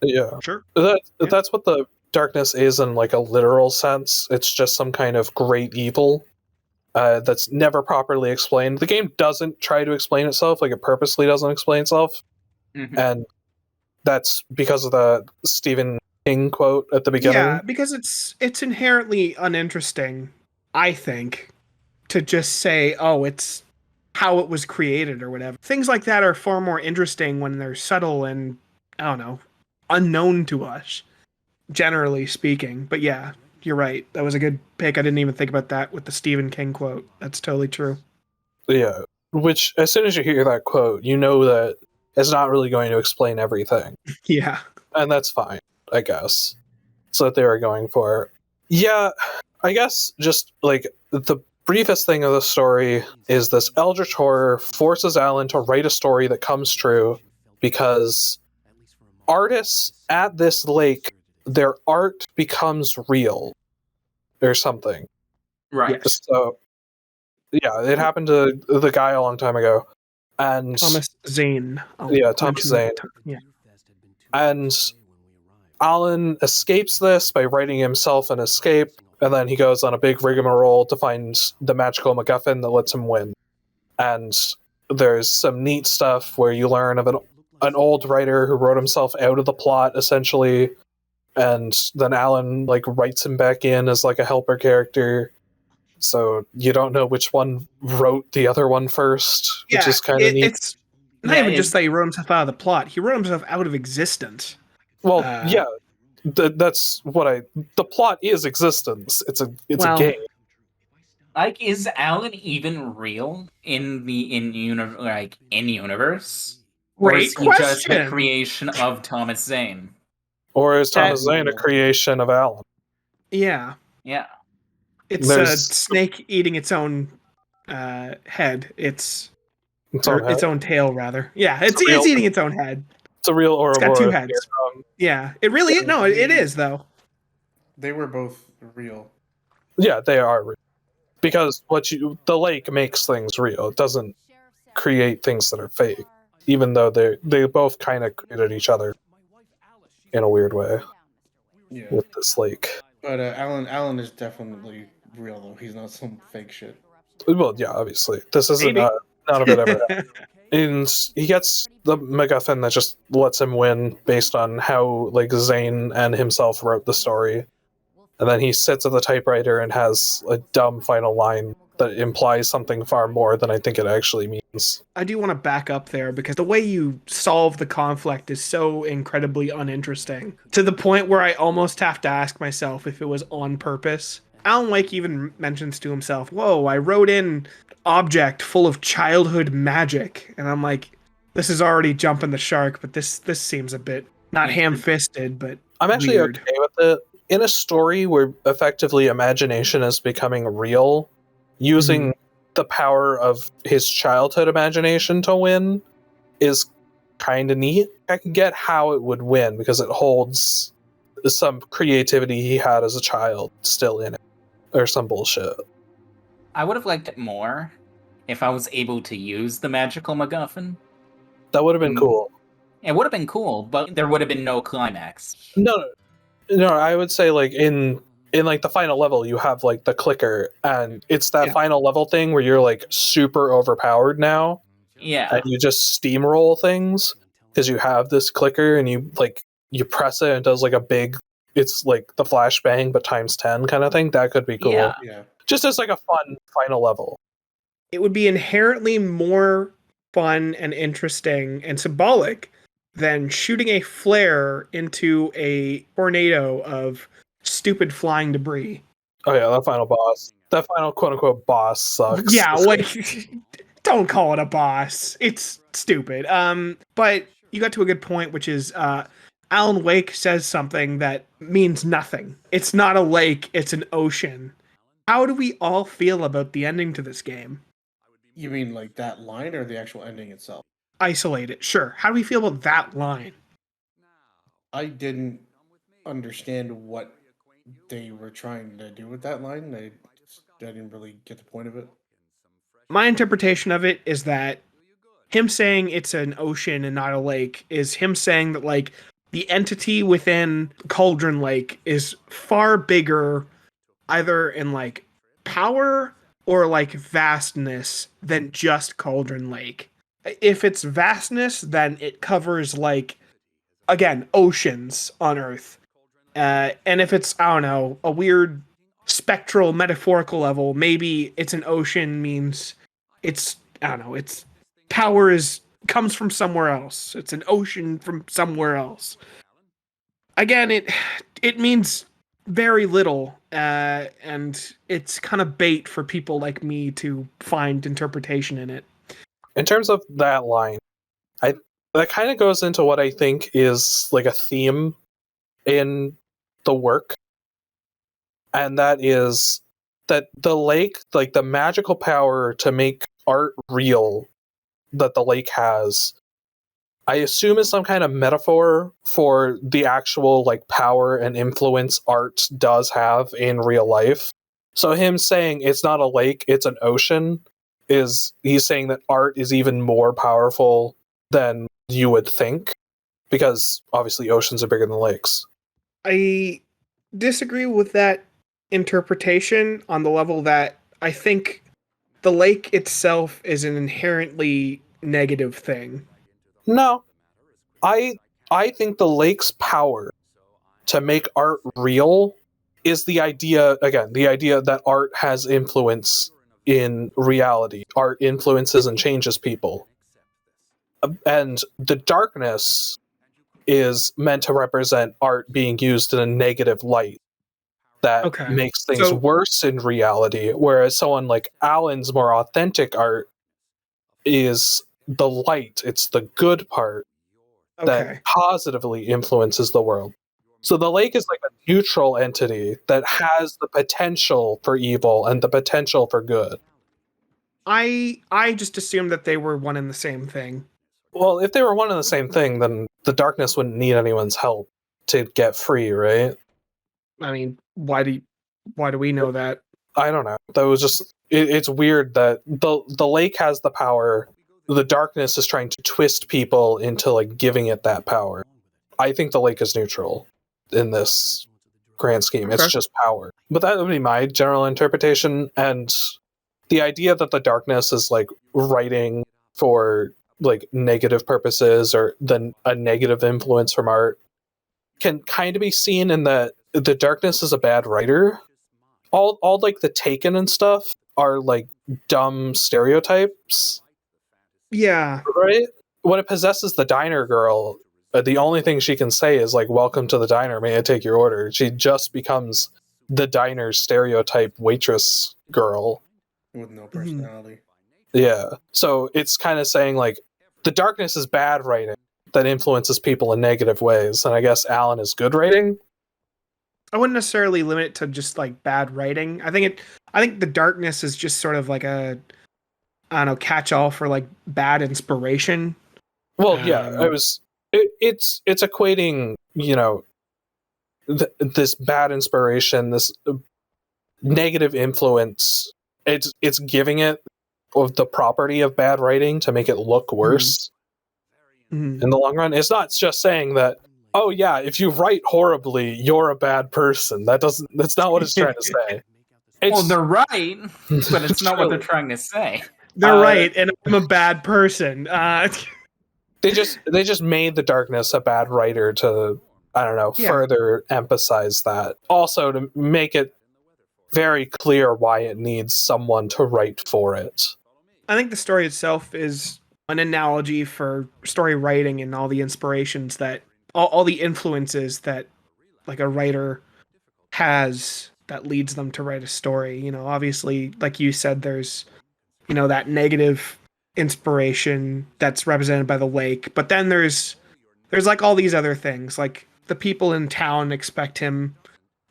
Yeah, Sure. that's what the darkness is in like a literal sense. It's just some kind of great evil that's never properly explained. The game doesn't try to explain itself, like it purposely doesn't explain itself, Mhm. and that's because of the Stephen King quote at the beginning. Yeah, because it's inherently uninteresting, I think, to just say, "Oh, it's how it was created" or whatever. Things like that are far more interesting when they're subtle and I don't know, unknown to us, generally speaking. But yeah, you're right. That was a good pick. I didn't even think about that with the Stephen King quote. That's totally true. Yeah, which as soon as you hear that quote, you know that it's not really going to explain everything, Yeah. and that's fine, I guess. So that they were going for. Yeah, I guess just like the briefest thing of the story is this eldritch horror forces Alan to write a story that comes true because artists at this lake, their art becomes real or something. Right. Yes. So yeah, it happened to the guy a long time ago, and Thomas Zane. I'll Yeah, Thomas mention that Zane. Yeah. And Alan escapes this by writing himself an escape, and then he goes on a big rigmarole to find the magical MacGuffin that lets him win. And there's some neat stuff where you learn of an old writer who wrote himself out of the plot, essentially, and then Alan like writes him back in as like a helper character. So you don't know which one wrote the other one first, which is kind of neat. It's not even just that he wrote himself out of the plot. He wrote himself out of existence. Well, yeah, that's what the plot is existence. It's a game. Like, is Alan even real in universe? Or is he just a creation of Thomas Zane? Or is Thomas Zane a creation of Alan? Yeah. Yeah. It's a snake eating its own head. Its own tail, rather. Yeah, it's eating its own head. It's a real Ouroboros. It's got two heads. Yeah, it really is. No, it is, though. They were both real. Yeah, they are real. Because the lake makes things real. It doesn't create things that are fake. Even though they both kind of created each other in a weird way. Yeah. With this lake. But Alan is definitely real, though. He's not some fake shit. Well, yeah, obviously. This isn't none of it ever happened. And he gets the MacGuffin that just lets him win based on how like Zane and himself wrote the story. And then he sits at the typewriter and has a dumb final line that implies something far more than I think it actually means. I do want to back up there because the way you solve the conflict is so incredibly uninteresting, to the point where I almost have to ask myself if it was on purpose. Alan Wake even mentions to himself, "Whoa, I wrote in object full of childhood magic." And I'm like, this is already jumping the shark, but this seems a bit not ham-fisted, but I'm actually weird. Okay with it. In a story where effectively imagination is becoming real, using the power of his childhood imagination to win is kind of neat. I can get how it would win because it holds some creativity he had as a child still in it, or some bullshit. I would have liked it more if I was able to use the magical MacGuffin. That would have been cool. It would have been cool, but there would have been no climax. No, I would say like in like the final level you have like the clicker, and it's that final level thing where you're like super overpowered now. Yeah. And you just steamroll things because you have this clicker and you press it and it does like a big, it's like the flashbang but times 10 kind of thing. That could be cool. Yeah. Just as like a fun final level. It would be inherently more fun and interesting and symbolic than shooting a flare into a tornado of stupid flying debris. Oh yeah, that final boss. That final quote-unquote boss sucks. Yeah, like, don't call it a boss. It's stupid. But you got to a good point, which is Alan Wake says something that means nothing. It's not a lake, it's an ocean. How do we all feel about the ending to this game? You mean like that line or the actual ending itself? Isolate it, sure. How do we feel about that line? I didn't understand what they were trying to do with that line. I didn't really get the point of it. My interpretation of it is that him saying it's an ocean and not a lake is him saying that like the entity within Cauldron Lake is far bigger, either in like power or like vastness, than just Cauldron Lake. If it's vastness, then it covers like, again, oceans on Earth. And if it's, I don't know, a weird spectral metaphorical level, maybe it's an ocean means it's, I don't know, it's power comes from somewhere else. It's an ocean from somewhere else. Again, it means very little, and it's kind of bait for people like me to find interpretation in it. In terms of that line, that kind of goes into what I think is like a theme in the work, and that is that the lake, like the magical power to make art real that the lake has, I assume is some kind of metaphor for the actual like power and influence art does have in real life. So him saying it's not a lake, it's an ocean, he's saying that art is even more powerful than you would think, because obviously oceans are bigger than lakes. I disagree with that interpretation on the level that I think the lake itself is an inherently negative thing. No, I I think the lake's power to make art real is the idea, again, the idea that art has influence in reality. Art influences and changes people. And the darkness is meant to represent art being used in a negative light that Okay. makes things So, worse in reality, whereas someone like Alan's more authentic art is the light, it's the good part that okay. positively influences the world. So the lake is like a neutral entity that has the potential for evil and the potential for good. I just assumed that they were one and the same thing. Well, if they were one and the same thing, then the darkness wouldn't need anyone's help to get free, right? I mean, why do we know that? I don't know. That was just it's weird that the lake has the power. The darkness is trying to twist people into like giving it that power. I think the lake is neutral in this grand scheme. It's Okay. just power. But that would be my general interpretation. And the idea that the darkness is like writing for like negative purposes or then a negative influence from art can kind of be seen in that the darkness is a bad writer. All like the Taken and stuff are like dumb stereotypes, Yeah. right? When it possesses the diner girl, the only thing she can say is like "Welcome to the diner. May I take your order?" She just becomes the diner stereotype waitress girl. with no Mhm. personality. Yeah. So it's kind of saying like the darkness is bad writing that influences people in negative ways, and I guess Alan is good writing. I wouldn't necessarily limit it to just like bad writing. I think the darkness is just sort of like a I don't know, catch all for like bad inspiration. Well, yeah, Um it's equating, you know, this bad inspiration, this negative influence. It's giving it of the property of bad writing to make it look mhm, worse mhm. in the long run. It's not just saying that, oh yeah, if you write horribly, you're a bad person. That's not what it's trying to say. Well, It's they're right, but it's not what they're true. trying to say. They're Uh, right, and I'm a bad person. they just made the darkness a bad writer to, I don't know, Yeah. further emphasize that. Also to make it very clear why it needs someone to write for it. I think the story itself is an analogy for story writing and all the inspirations that all the influences that like a writer has that leads them to write a story. You know, obviously, like you said, there's, you know, that negative inspiration that's represented by the lake, but then there's like all these other things. Like the people in town expect him,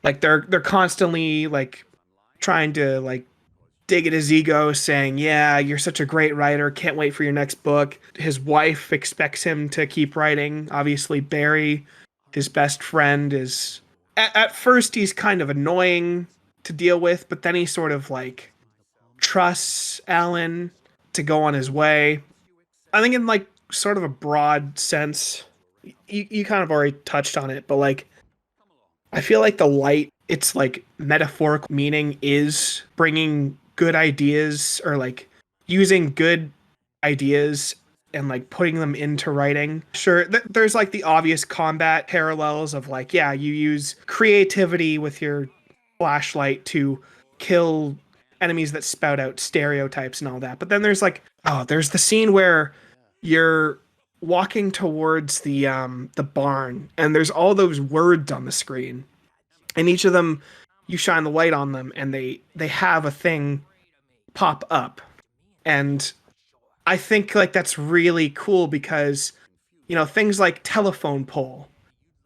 like they're constantly like trying to like dig at his ego, saying, "Yeah, you're such a great writer. Can't wait for your next book." His wife expects him to keep writing. Obviously, Barry, his best friend, is at first he's kind of annoying to deal with, but then he sort of like trusts Alan to go on his way. I think in like sort of a broad sense, you kind of already touched on it, but like I feel like the light, its like metaphorical meaning is bringing good ideas or like using good ideas and like putting them into writing. Sure, there's like the obvious combat parallels of like, yeah, you use creativity with your flashlight to kill enemies that spout out stereotypes and all that. But then there's like, oh, there's the scene where you're walking towards the barn and there's all those words on the screen and each of them you shine the light on them and they have a thing pop up. And I think like that's really cool because you know things like telephone pole,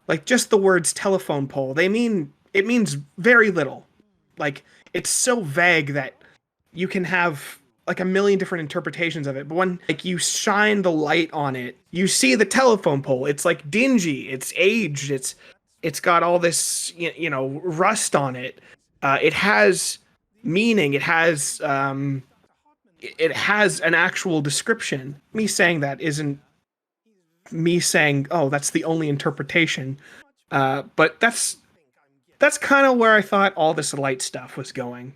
like just the words telephone pole, they mean it means very little. Like it's so vague that you can have like a million different interpretations of it. But when like you shine the light on it, you see the telephone pole. It's like dingy, it's aged, it's got all this you know rust on it. It has meaning. It has an actual description. Me saying that isn't me saying, oh, that's the only interpretation. But that's kind of where I thought all this light stuff was going.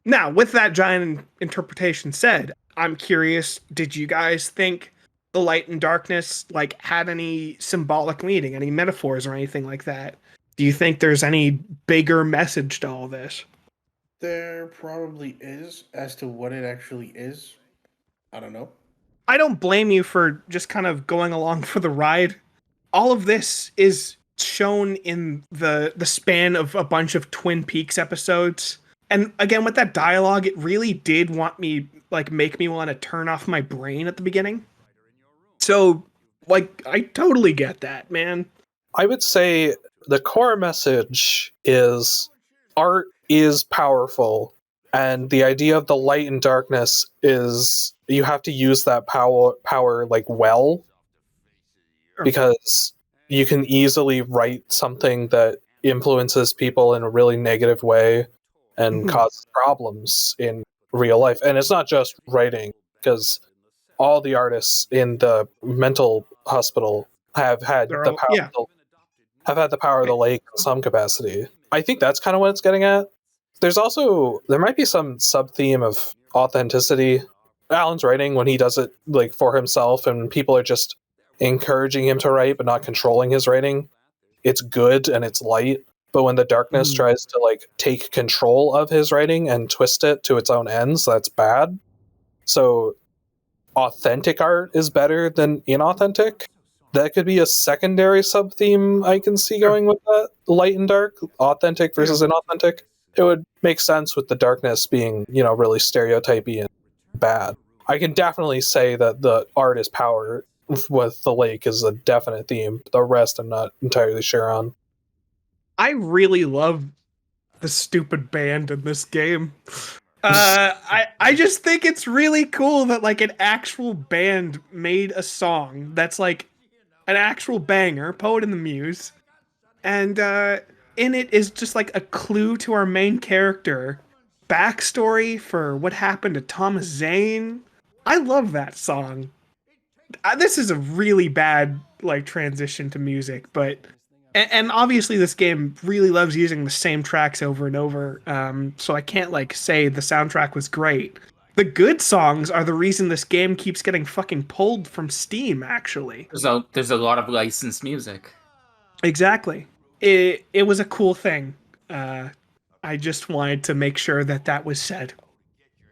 Now, with that giant interpretation said, I'm curious, did you guys think the light and darkness like had any symbolic meaning, any metaphors or anything like that? Do you think there's any bigger message to all this? There probably is. As to what it actually is, I don't know. I don't blame you for just kind of going along for the ride. All of this is shown in the span of a bunch of Twin Peaks episodes. And again, with that dialogue, it really did make me want to turn off my brain at the beginning. So, like, I totally get that, man. I would say the core message is art is powerful, and the idea of the light and darkness is you have to use that power like well, because you can easily write something that influences people in a really negative way and causes problems in real life. And it's not just writing, because all the artists in the mental hospital have had the power Yeah. have had the power of the lake in some capacity. I think that's kind of what it's getting at. There might be some sub theme of authenticity. Alan's writing, when he does it like for himself and people are just encouraging him to write but not controlling his writing, it's good and it's light. But when the darkness tries to like take control of his writing and twist it to its own ends, that's bad. So authentic art is better than inauthentic. That could be a secondary sub theme I can see going with that. Light and dark, authentic versus inauthentic. It would make sense with the darkness being, really stereotypy and bad. I can definitely say that the art is power with the lake is a definite theme. The rest I'm not entirely sure on. I really love the stupid band in this game. I just think it's really cool that like an actual band made a song that's like an actual banger, Poet and the Muse, and in it is just like a clue to our main character, backstory for what happened to Thomas Zane. I love that song. This is a really bad like transition to music, but and obviously this game really loves using the same tracks over and over. So I can't like say the soundtrack was great. The good songs are the reason this game keeps getting fucking pulled from Steam, actually. There's a lot of licensed music. Exactly. It was a cool thing. I just wanted to make sure that that was said.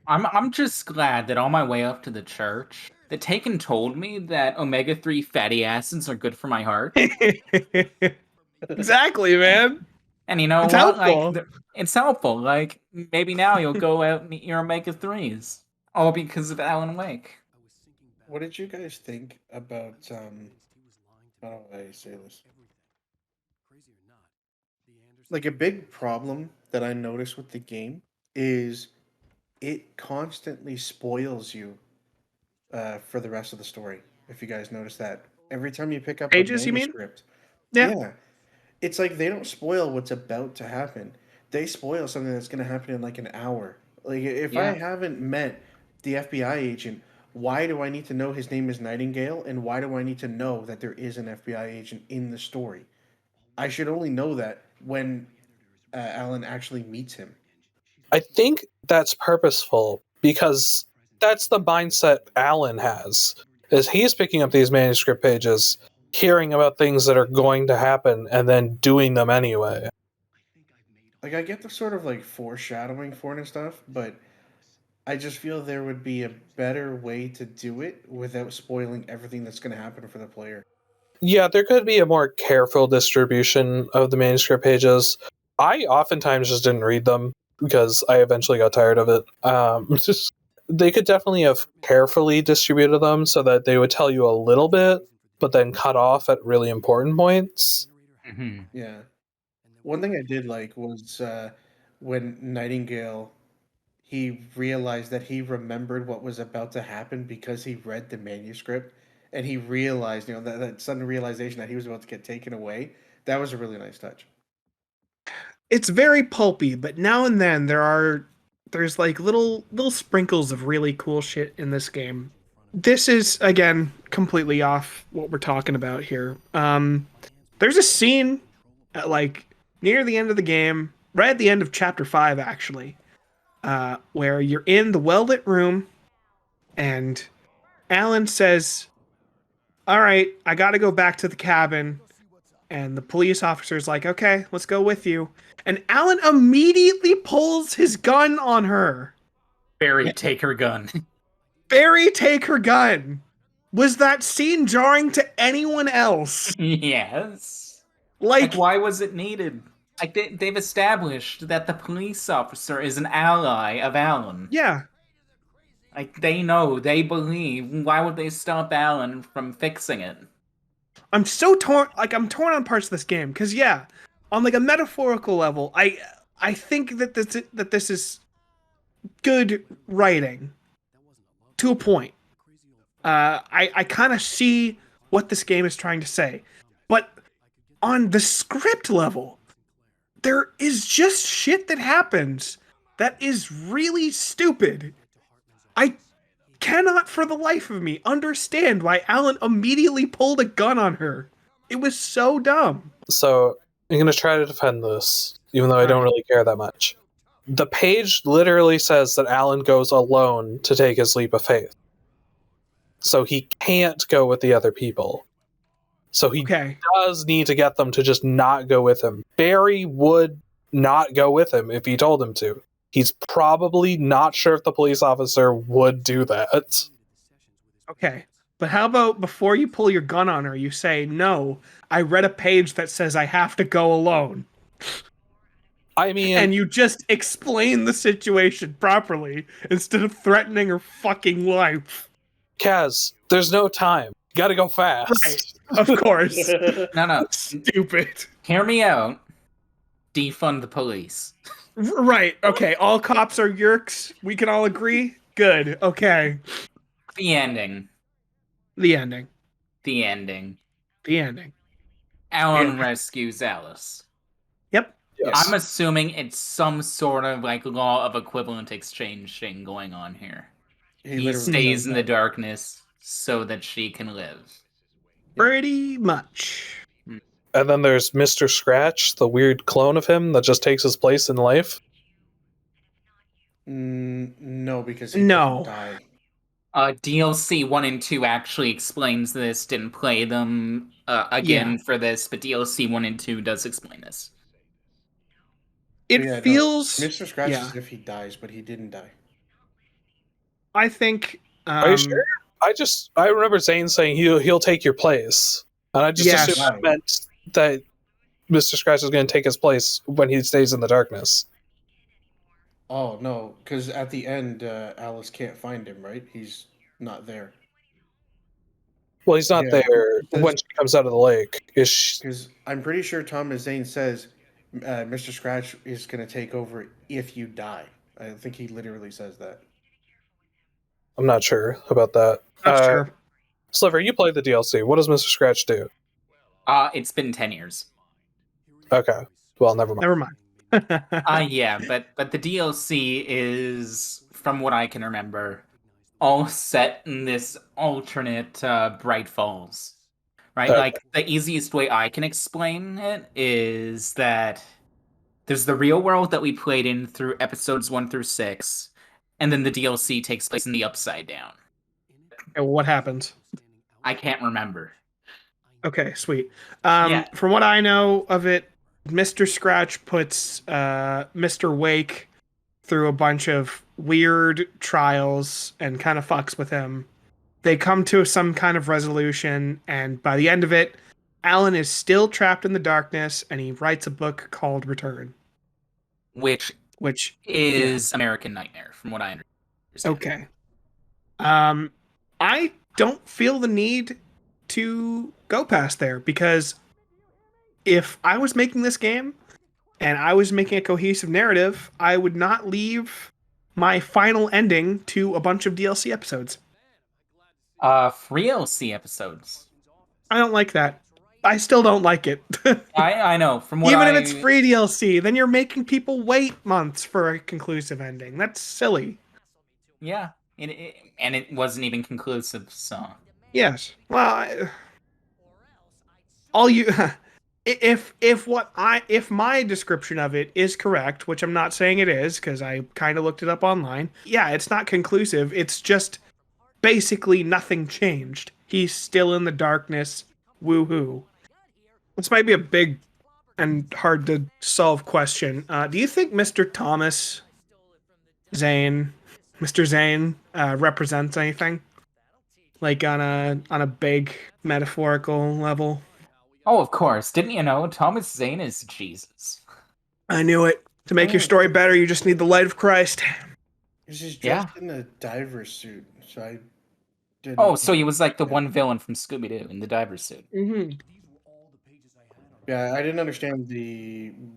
I'm just glad that on my way up to the church, that Taken told me that omega-3 fatty acids are good for my heart. Exactly, man. And you know It's what? helpful. Like, it's helpful. Like, maybe now you'll go out and eat your omega-3s. All because of Alan Wake. What did you guys think about how do I say this? Like a big problem that I noticed with the game is it constantly spoils you for the rest of the story. If you guys notice that, every time you pick up a Pages, you mean? manuscript, Yeah. yeah, it's like they don't spoil what's about to happen. They spoil something that's going to happen in like an hour. Like if I Yeah. haven't met the FBI agent, why do I need to know his name is Nightingale, and why do I need to know that there is an FBI agent in the story? I should only know that when Alan actually meets him. I think that's purposeful because that's the mindset Alan has. Is he's picking up these manuscript pages, hearing about things that are going to happen, and then doing them anyway. Like I get the sort of like foreshadowing for it and stuff, but I just feel there would be a better way to do it without spoiling everything that's going to happen for the player. Yeah, there could be a more careful distribution of the manuscript pages. I oftentimes just didn't read them because I eventually got tired of it. They could definitely have carefully distributed them so that they would tell you a little bit, but then cut off at really important points. Mm-hmm. Yeah. One thing I did like was when Nightingale he realized that he remembered what was about to happen because he read the manuscript, and he realized, that sudden realization that he was about to get taken away. That was a really nice touch. It's very pulpy, but now and then there's like little sprinkles of really cool shit in this game. This is again completely off what we're talking about here. There's a scene at like near the end of the game, right at the end of chapter 5 actually, where you're in the well-lit room and Alan says, "All right, I got to go back to the cabin." And the police officer's like, "Okay, let's go with you." And Alan immediately pulls his gun on her. Barry, take her gun. Barry, take her gun. Was that scene jarring to anyone else? Yes. Like, Why was it needed? Like, they've established that the police officer is an ally of Alan. yeah, Like, they know, they believe. Why would they stop Alan from fixing it? I'm so torn. Like, I'm torn on parts of this game because, yeah, on like a metaphorical level, I think that this is good writing to a point. I kind of see what this game is trying to say, but on the script level, there is just shit that happens that is really stupid. I cannot for the life of me understand why Alan immediately pulled a gun on her. It was so dumb. So I'm going to try to defend this, even though I don't really care that much. The page literally says that Alan goes alone to take his leap of faith. So he can't go with the other people. So he does need to get them to just not go with him. Barry would not go with him if he told him to. He's probably not sure if the police officer would do that. Okay. But how about before you pull your gun on her, you say, "No, I read a page that says I have to go alone." I mean... And you just explain the situation properly instead of threatening her fucking life. Kaz, there's no time. You gotta go fast. Right. Of course. No. Stupid. Hear me out. Defund the police. Right. Okay. All cops are yerks. We can all agree. Good. Okay. The ending. The ending. The ending. The ending. Alan rescues Alice. Yep. Yes. I'm assuming it's some sort of like law of equivalent exchange thing going on here. He stays in the darkness so that she can live. Pretty much. And then there's Mr. Scratch, the weird clone of him that just takes his place in life. No, because he didn't die. DLC 1 and 2 actually explains this. Didn't play them again for this, but DLC 1 and 2 does explain this. It feels... Mr. Scratch is if he dies, but he didn't die. I think... Are you sure? I remember Zane saying he'll take your place. And I just assumed that meant that Mr. Scratch is going to take his place when he stays in the darkness. Oh, no, because at the end, Alice can't find him, right? He's not there. Well, he's not there when she comes out of the lake. Because I'm pretty sure Thomas Zane says Mr. Scratch is going to take over if you die. I think he literally says that. I'm not sure about that. Not sure. Sliver, you played the DLC. What does Mr. Scratch do? It's been 10 years. Okay. Well, never mind. Never mind. Yeah, but the DLC is, from what I can remember, all set in this alternate Bright Falls. Right? Okay. Like, the easiest way I can explain it is that there's the real world that we played in through episodes 1 through 6, and then the DLC takes place in the Upside Down. Okay, what happens? I can't remember. Okay, sweet. From what I know of it, Mr. Scratch puts Mr. Wake through a bunch of weird trials and kind of fucks with him. They come to some kind of resolution, and by the end of it, Alan is still trapped in the darkness, and he writes a book called Return. Which is American Nightmare, from what I understand. Okay. I don't feel the need to go past there, because if I was making this game and I was making a cohesive narrative, I would not leave my final ending to a bunch of DLC episodes. Free DLC episodes. I don't like that. I still don't like it. I know. From what Even if it's free DLC, then you're making people wait months for a conclusive ending. That's silly. Yeah, and it wasn't even conclusive, so... Yes. Well, If my description of it is correct, which I'm not saying it is because I kind of looked it up online, yeah, it's not conclusive. It's just basically nothing changed. He's still in the darkness. Woohoo! This might be a big and hard to solve question. Do you think Mr. Thomas Zane, Mr. Zane, represents anything like on a big metaphorical level? Oh, of course. Didn't you know Thomas Zane is Jesus? I knew it. To make your Oh, story better, you just need the light of Christ. he's dressed Yeah. in a diver suit, so I didn't. Oh, so he was like the one villain from Scooby-Doo in the diver suit. Mm-hmm. Yeah, I didn't understand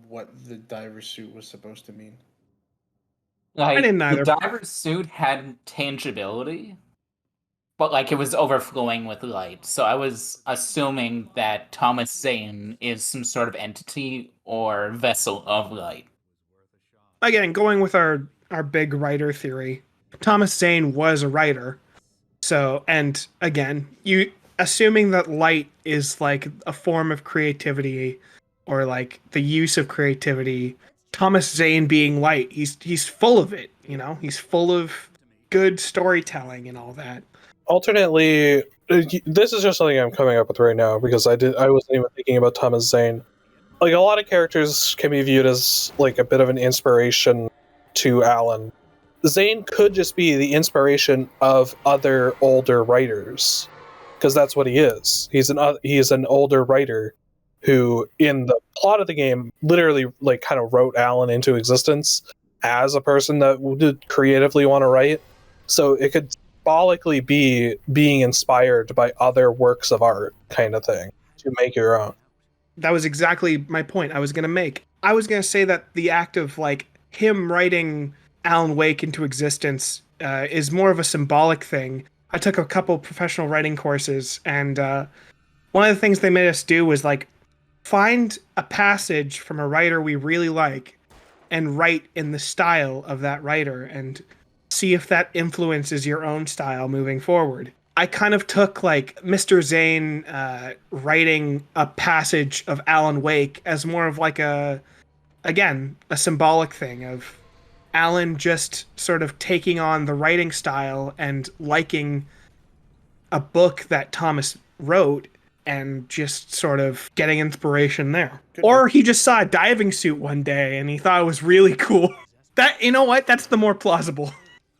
what the diver suit was supposed to mean. I Like, didn't the either. diver suit had tangibility, but like it was overflowing with light. So I was assuming that Thomas Zane is some sort of entity or vessel of light. Again, going with our big writer theory, Thomas Zane was a writer. So, and again, you assuming that light is like a form of creativity or like the use of creativity, Thomas Zane being light, he's full of it, you know? He's full of good storytelling and all that. Alternately, this is just something I'm coming up with right now because I wasn't even thinking about Thomas Zane. Like a lot of characters can be viewed as like a bit of an inspiration to Alan. Zane could just be the inspiration of other older writers because that's what he is. He's an older writer who, in the plot of the game, literally like kind of wrote Alan into existence as a person that would creatively want to write. So it could symbolically be being inspired by other works of art, kind of thing, to make your own. That was exactly my point I was going to make. I was going to say that the act of like him writing Alan Wake into existence is more of a symbolic thing. I took a couple professional writing courses, and one of the things they made us do was like find a passage from a writer we really like and write in the style of that writer and see if that influences your own style moving forward. I kind of took like Mr. Zane writing a passage of Alan Wake as more of like again, a symbolic thing of Alan just sort of taking on the writing style and liking a book that Thomas wrote and just sort of getting inspiration there. Good Or he just saw a diving suit one day and he thought it was really cool. That, you know what? That's the more plausible.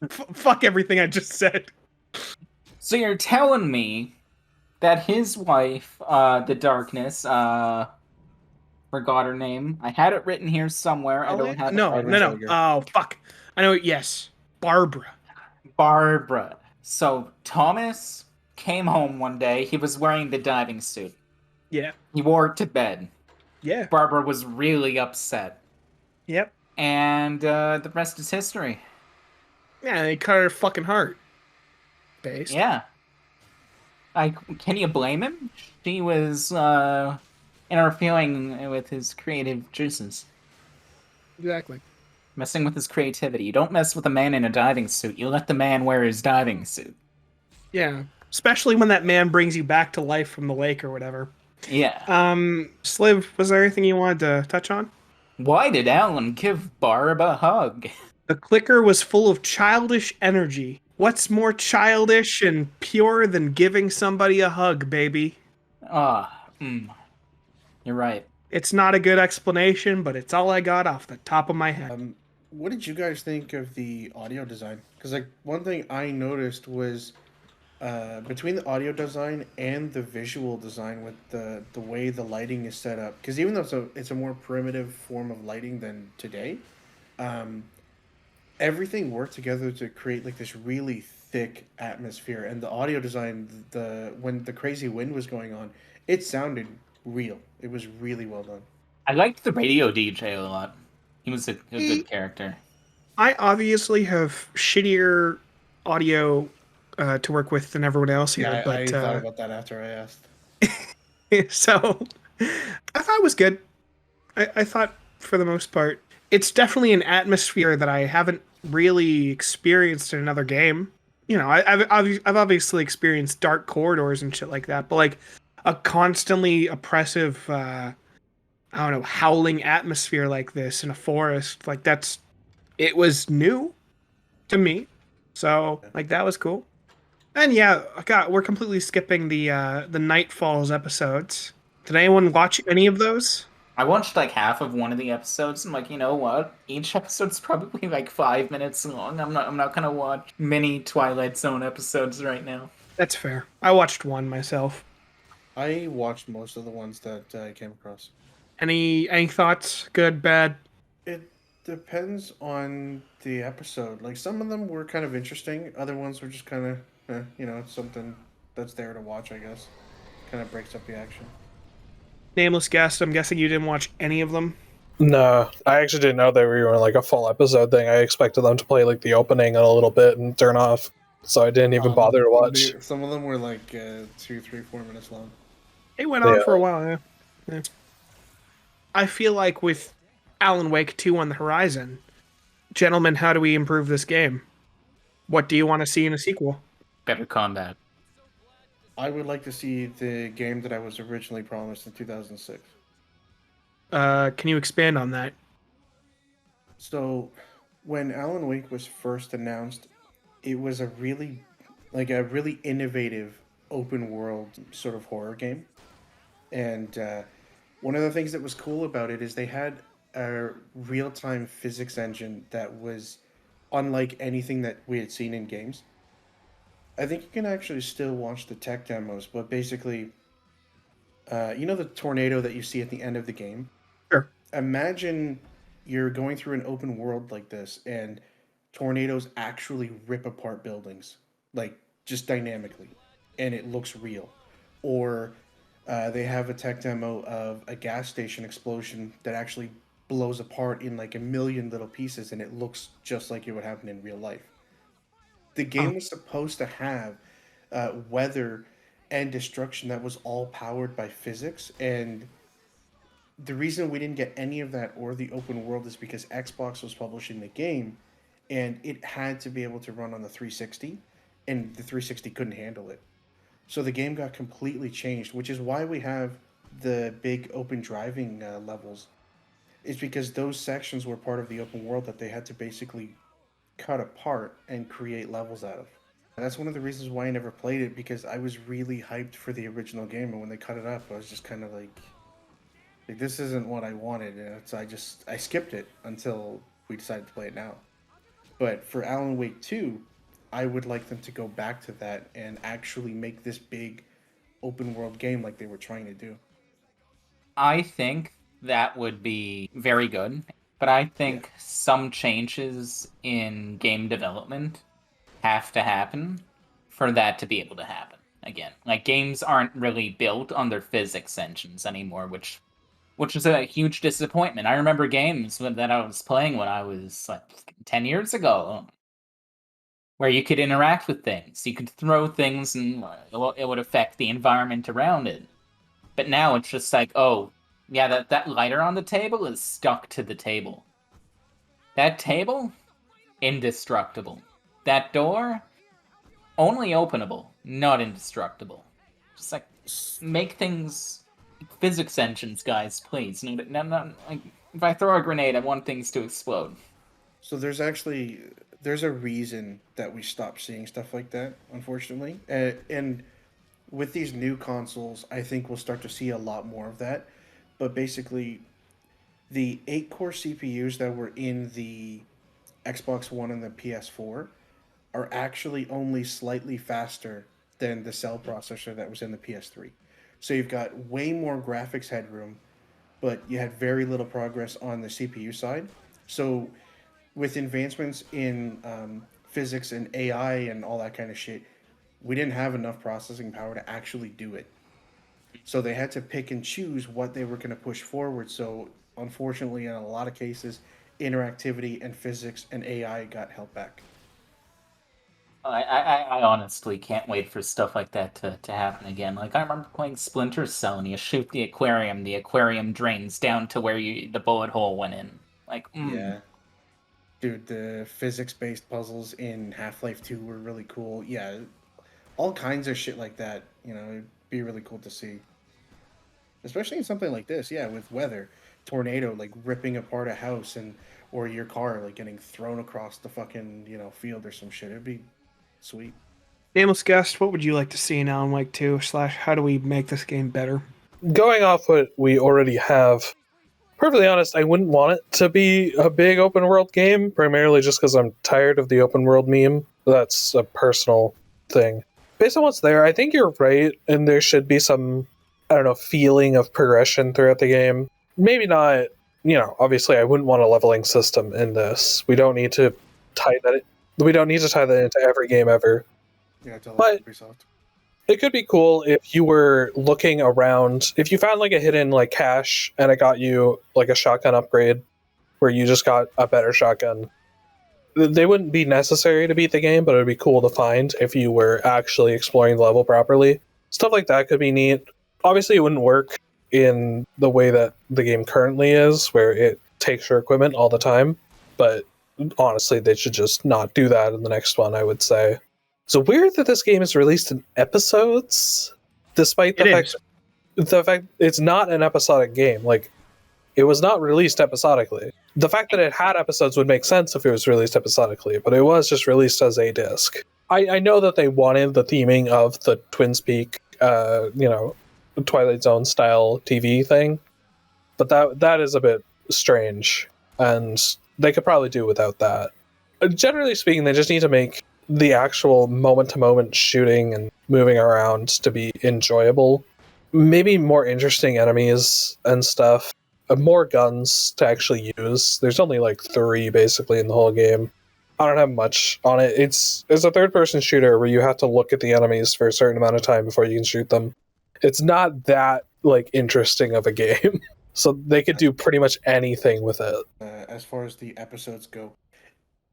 Fuck everything I just said. So you're telling me that his wife, the Darkness, forgot her name. I had it written here somewhere. I don't have it. No. Oh, fuck. I know. Yes. Barbara. Barbara. So Thomas came home one day. He was wearing the diving suit. Yeah. He wore it to bed. Yeah. Barbara was really upset. Yep. And the rest is history. Yeah, they cut her fucking heart. Based. Yeah. Can you blame him? She was interfering with his creative juices. Exactly. Messing with his creativity. You don't mess with a man in a diving suit. You let the man wear his diving suit. Yeah. Especially when that man brings you back to life from the lake or whatever. Yeah. Sliv, was there anything you wanted to touch on? Why did Alan give Barb a hug? The clicker was full of childish energy. What's more childish and pure than giving somebody a hug, baby? You're right. It's not a good explanation, but it's all I got off the top of my head. What did you guys think of the audio design? Because like one thing I noticed was between the audio design and the visual design with the way the lighting is set up. Because even though it's a more primitive form of lighting than today, everything worked together to create like this really thick atmosphere. And the audio design, when the crazy wind was going on, it sounded real. It was really well done. I liked the radio DJ a lot. He was a good character. I obviously have shittier audio to work with than everyone else here, Yeah, but I thought about that after I asked. so I thought it was good. I thought for the most part, it's definitely an atmosphere that I haven't really experienced in another game. You know, I've obviously experienced dark corridors and shit like that, but like a constantly oppressive I don't know, howling atmosphere like this in a forest. Like it was new to me. So like that was cool. And yeah, God, we're completely skipping the Night Falls episodes. Did anyone watch any of those? I watched like half of one of the episodes and like, you know what? Each episode's probably like 5 minutes long. I'm not gonna watch many Twilight Zone episodes right now. That's fair. I watched one myself. I watched most of the ones that I came across. Any thoughts? Good, bad? It depends on the episode. Like some of them were kind of interesting. Other ones were just kind of, it's something that's there to watch. I guess kind of breaks up the action. Nameless guest. I'm guessing you didn't watch any of them. No, I actually didn't know they were like a full episode thing. I expected them to play like the opening and a little bit and turn off, so I didn't even bother to watch. Some of them were like 2, 3, 4 minutes long. It went on Yeah. for a while. Yeah. I feel like with Alan Wake 2 on the horizon, gentlemen, how do we improve this game? What do you want to see in a sequel? Better combat. I would like to see the game that I was originally promised in 2006. Can you expand on that? So, when Alan Wake was first announced, it was a really innovative open world sort of horror game. And one of the things that was cool about it is they had a real time physics engine that was unlike anything that we had seen in games. I think you can actually still watch the tech demos, but basically, the tornado that you see at the end of the game? Sure. Imagine you're going through an open world like this and tornadoes actually rip apart buildings, like just dynamically, and it looks real. Or they have a tech demo of a gas station explosion that actually blows apart in like a million little pieces and it looks just like it would happen in real life. The Huh. game was supposed to have weather and destruction that was all powered by physics, and the reason we didn't get any of that or the open world is because Xbox was publishing the game and it had to be able to run on the 360, and the 360 couldn't handle it. So the game got completely changed, which is why we have the big open driving levels. Is because those sections were part of the open world that they had to basically cut apart and create levels out of. And that's one of the reasons why I never played it, because I was really hyped for the original game, and when they cut it up, I was just kind of like this isn't what I wanted. So I skipped it until we decided to play it now. But for Alan Wake 2, I would like them to go back to that and actually make this big open world game like they were trying to do. I think that would be very good, but I Yeah. think some changes in game development have to happen for that to be able to happen again. Like games aren't really built on their physics engines anymore, which is a huge disappointment. I remember games that I was playing when I was like 10 years ago where you could interact with things. You could throw things and it would affect the environment around it. But now it's just like, oh, yeah, that lighter on the table is stuck to the table. That table, indestructible. That door, only openable, not indestructible. Just like make things physics engines, guys, please. No, like if I throw a grenade, I want things to explode. So there's a reason that we stopped seeing stuff like that, unfortunately. And with these new consoles, I think we'll start to see a lot more of that. But basically, the 8-core CPUs that were in the Xbox One and the PS4 are actually only slightly faster than the cell processor that was in the PS3. So you've got way more graphics headroom, but you had very little progress on the CPU side. So with advancements in physics and AI and all that kind of shit, we didn't have enough processing power to actually do it. So they had to pick and choose what they were going to push forward. So unfortunately, in a lot of cases, interactivity and physics and AI got held back. I honestly can't wait for stuff like that to happen again. Like I remember playing Splinter Cell and you shoot the aquarium drains down to where the bullet hole went in. Like, Yeah. Dude, the physics based puzzles in Half Life 2 were really cool. Yeah, all kinds of shit like that. It'd be really cool to see. especially in something like this. Yeah, with weather, tornado like ripping apart a house or your car like getting thrown across the fucking field or some shit. It'd be sweet. Nameless guest, what would you like to see in Alan Wake 2 / how do we make this game better? Going off what we already have, perfectly honest, I wouldn't want it to be a big open world game, primarily just because I'm tired of the open world meme. That's a personal thing. Based on what's there, I think you're right, and there should be some, I don't know, feeling of progression throughout the game. Maybe not, obviously I wouldn't want a leveling system in this. We don't need to tie that into every game ever. Yeah, tell But Ubisoft. it could be cool if you were looking around, if you found like a hidden like cache and it got you like a shotgun upgrade where you just got a better shotgun. They wouldn't be necessary to beat the game, but it would be cool to find if you were actually exploring the level properly. Stuff like that could be neat. Obviously, it wouldn't work in the way that the game currently is, where it takes your equipment all the time, but honestly, they should just not do that in the next one, I would say. So weird that this game is released in episodes, despite the fact it's not an episodic game. Like, it was not released episodically. The fact that it had episodes would make sense if it was released episodically, but it was just released as a disc. I know that they wanted the theming of the Twins Peak, Twilight Zone style TV thing, but that is a bit strange, and they could probably do without that. Generally speaking, they just need to make the actual moment-to-moment shooting and moving around to be enjoyable. Maybe more interesting enemies and stuff. More guns to actually use. There's only like 3 basically in the whole game. I don't have much on it. It's a third-person shooter where you have to look at the enemies for a certain amount of time before you can shoot them. It's not that like interesting of a game. So they could do pretty much anything with it. As far as the episodes go,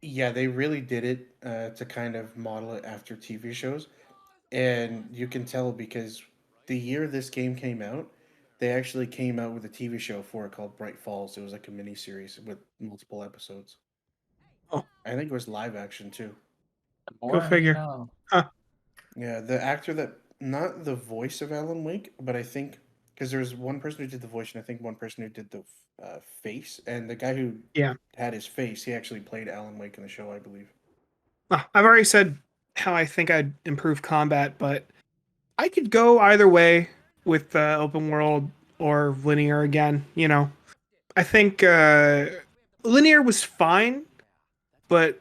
yeah, they really did it to kind of model it after TV shows. And you can tell because the year this game came out, they actually came out with a TV show for it called Bright Falls. It was like a mini series with multiple episodes. Oh. I think it was live action too. Go figure. Huh. Yeah, the actor that, not the voice of Alan Wake, but I think, because there's one person who did the voice and I think one person who did the face, and the guy who had his face, he actually played Alan Wake in the show, I believe. I've already said how I think I'd improve combat, but I could go either way with open world or linear again. I think linear was fine, but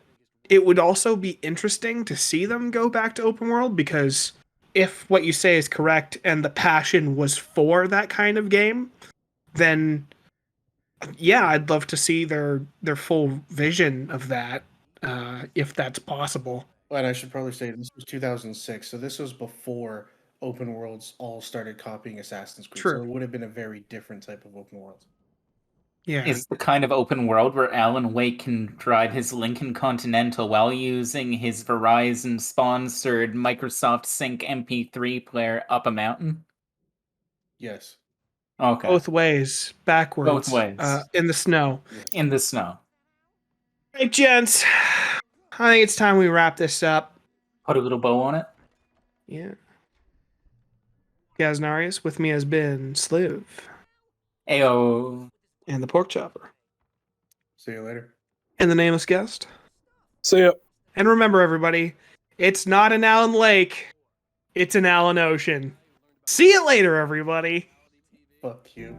it would also be interesting to see them go back to open world, because if what you say is correct and the passion was for that kind of game, then yeah, I'd love to see their full vision of that, if that's possible. Well, and I should probably say this was 2006, so this was before open worlds all started copying Assassin's Creed. True. So it would have been a very different type of open world. Yeah. Is the kind of open world where Alan Wake can drive his Lincoln Continental while using his Verizon-sponsored Microsoft Sync MP3 player up a mountain? Yes. Okay. Both ways, backwards. Both ways. In the snow. Yes. In the snow. Hey, gents. I think it's time we wrap this up. Put a little bow on it. Yeah. Gaznarius, with me has been Sliv. Ayo. And the Pork Chopper. See you later. And the Nameless Guest. So yeah. And remember, everybody, it's not an Allen Lake. It's an Allen Ocean. See you later, everybody. Fuck you.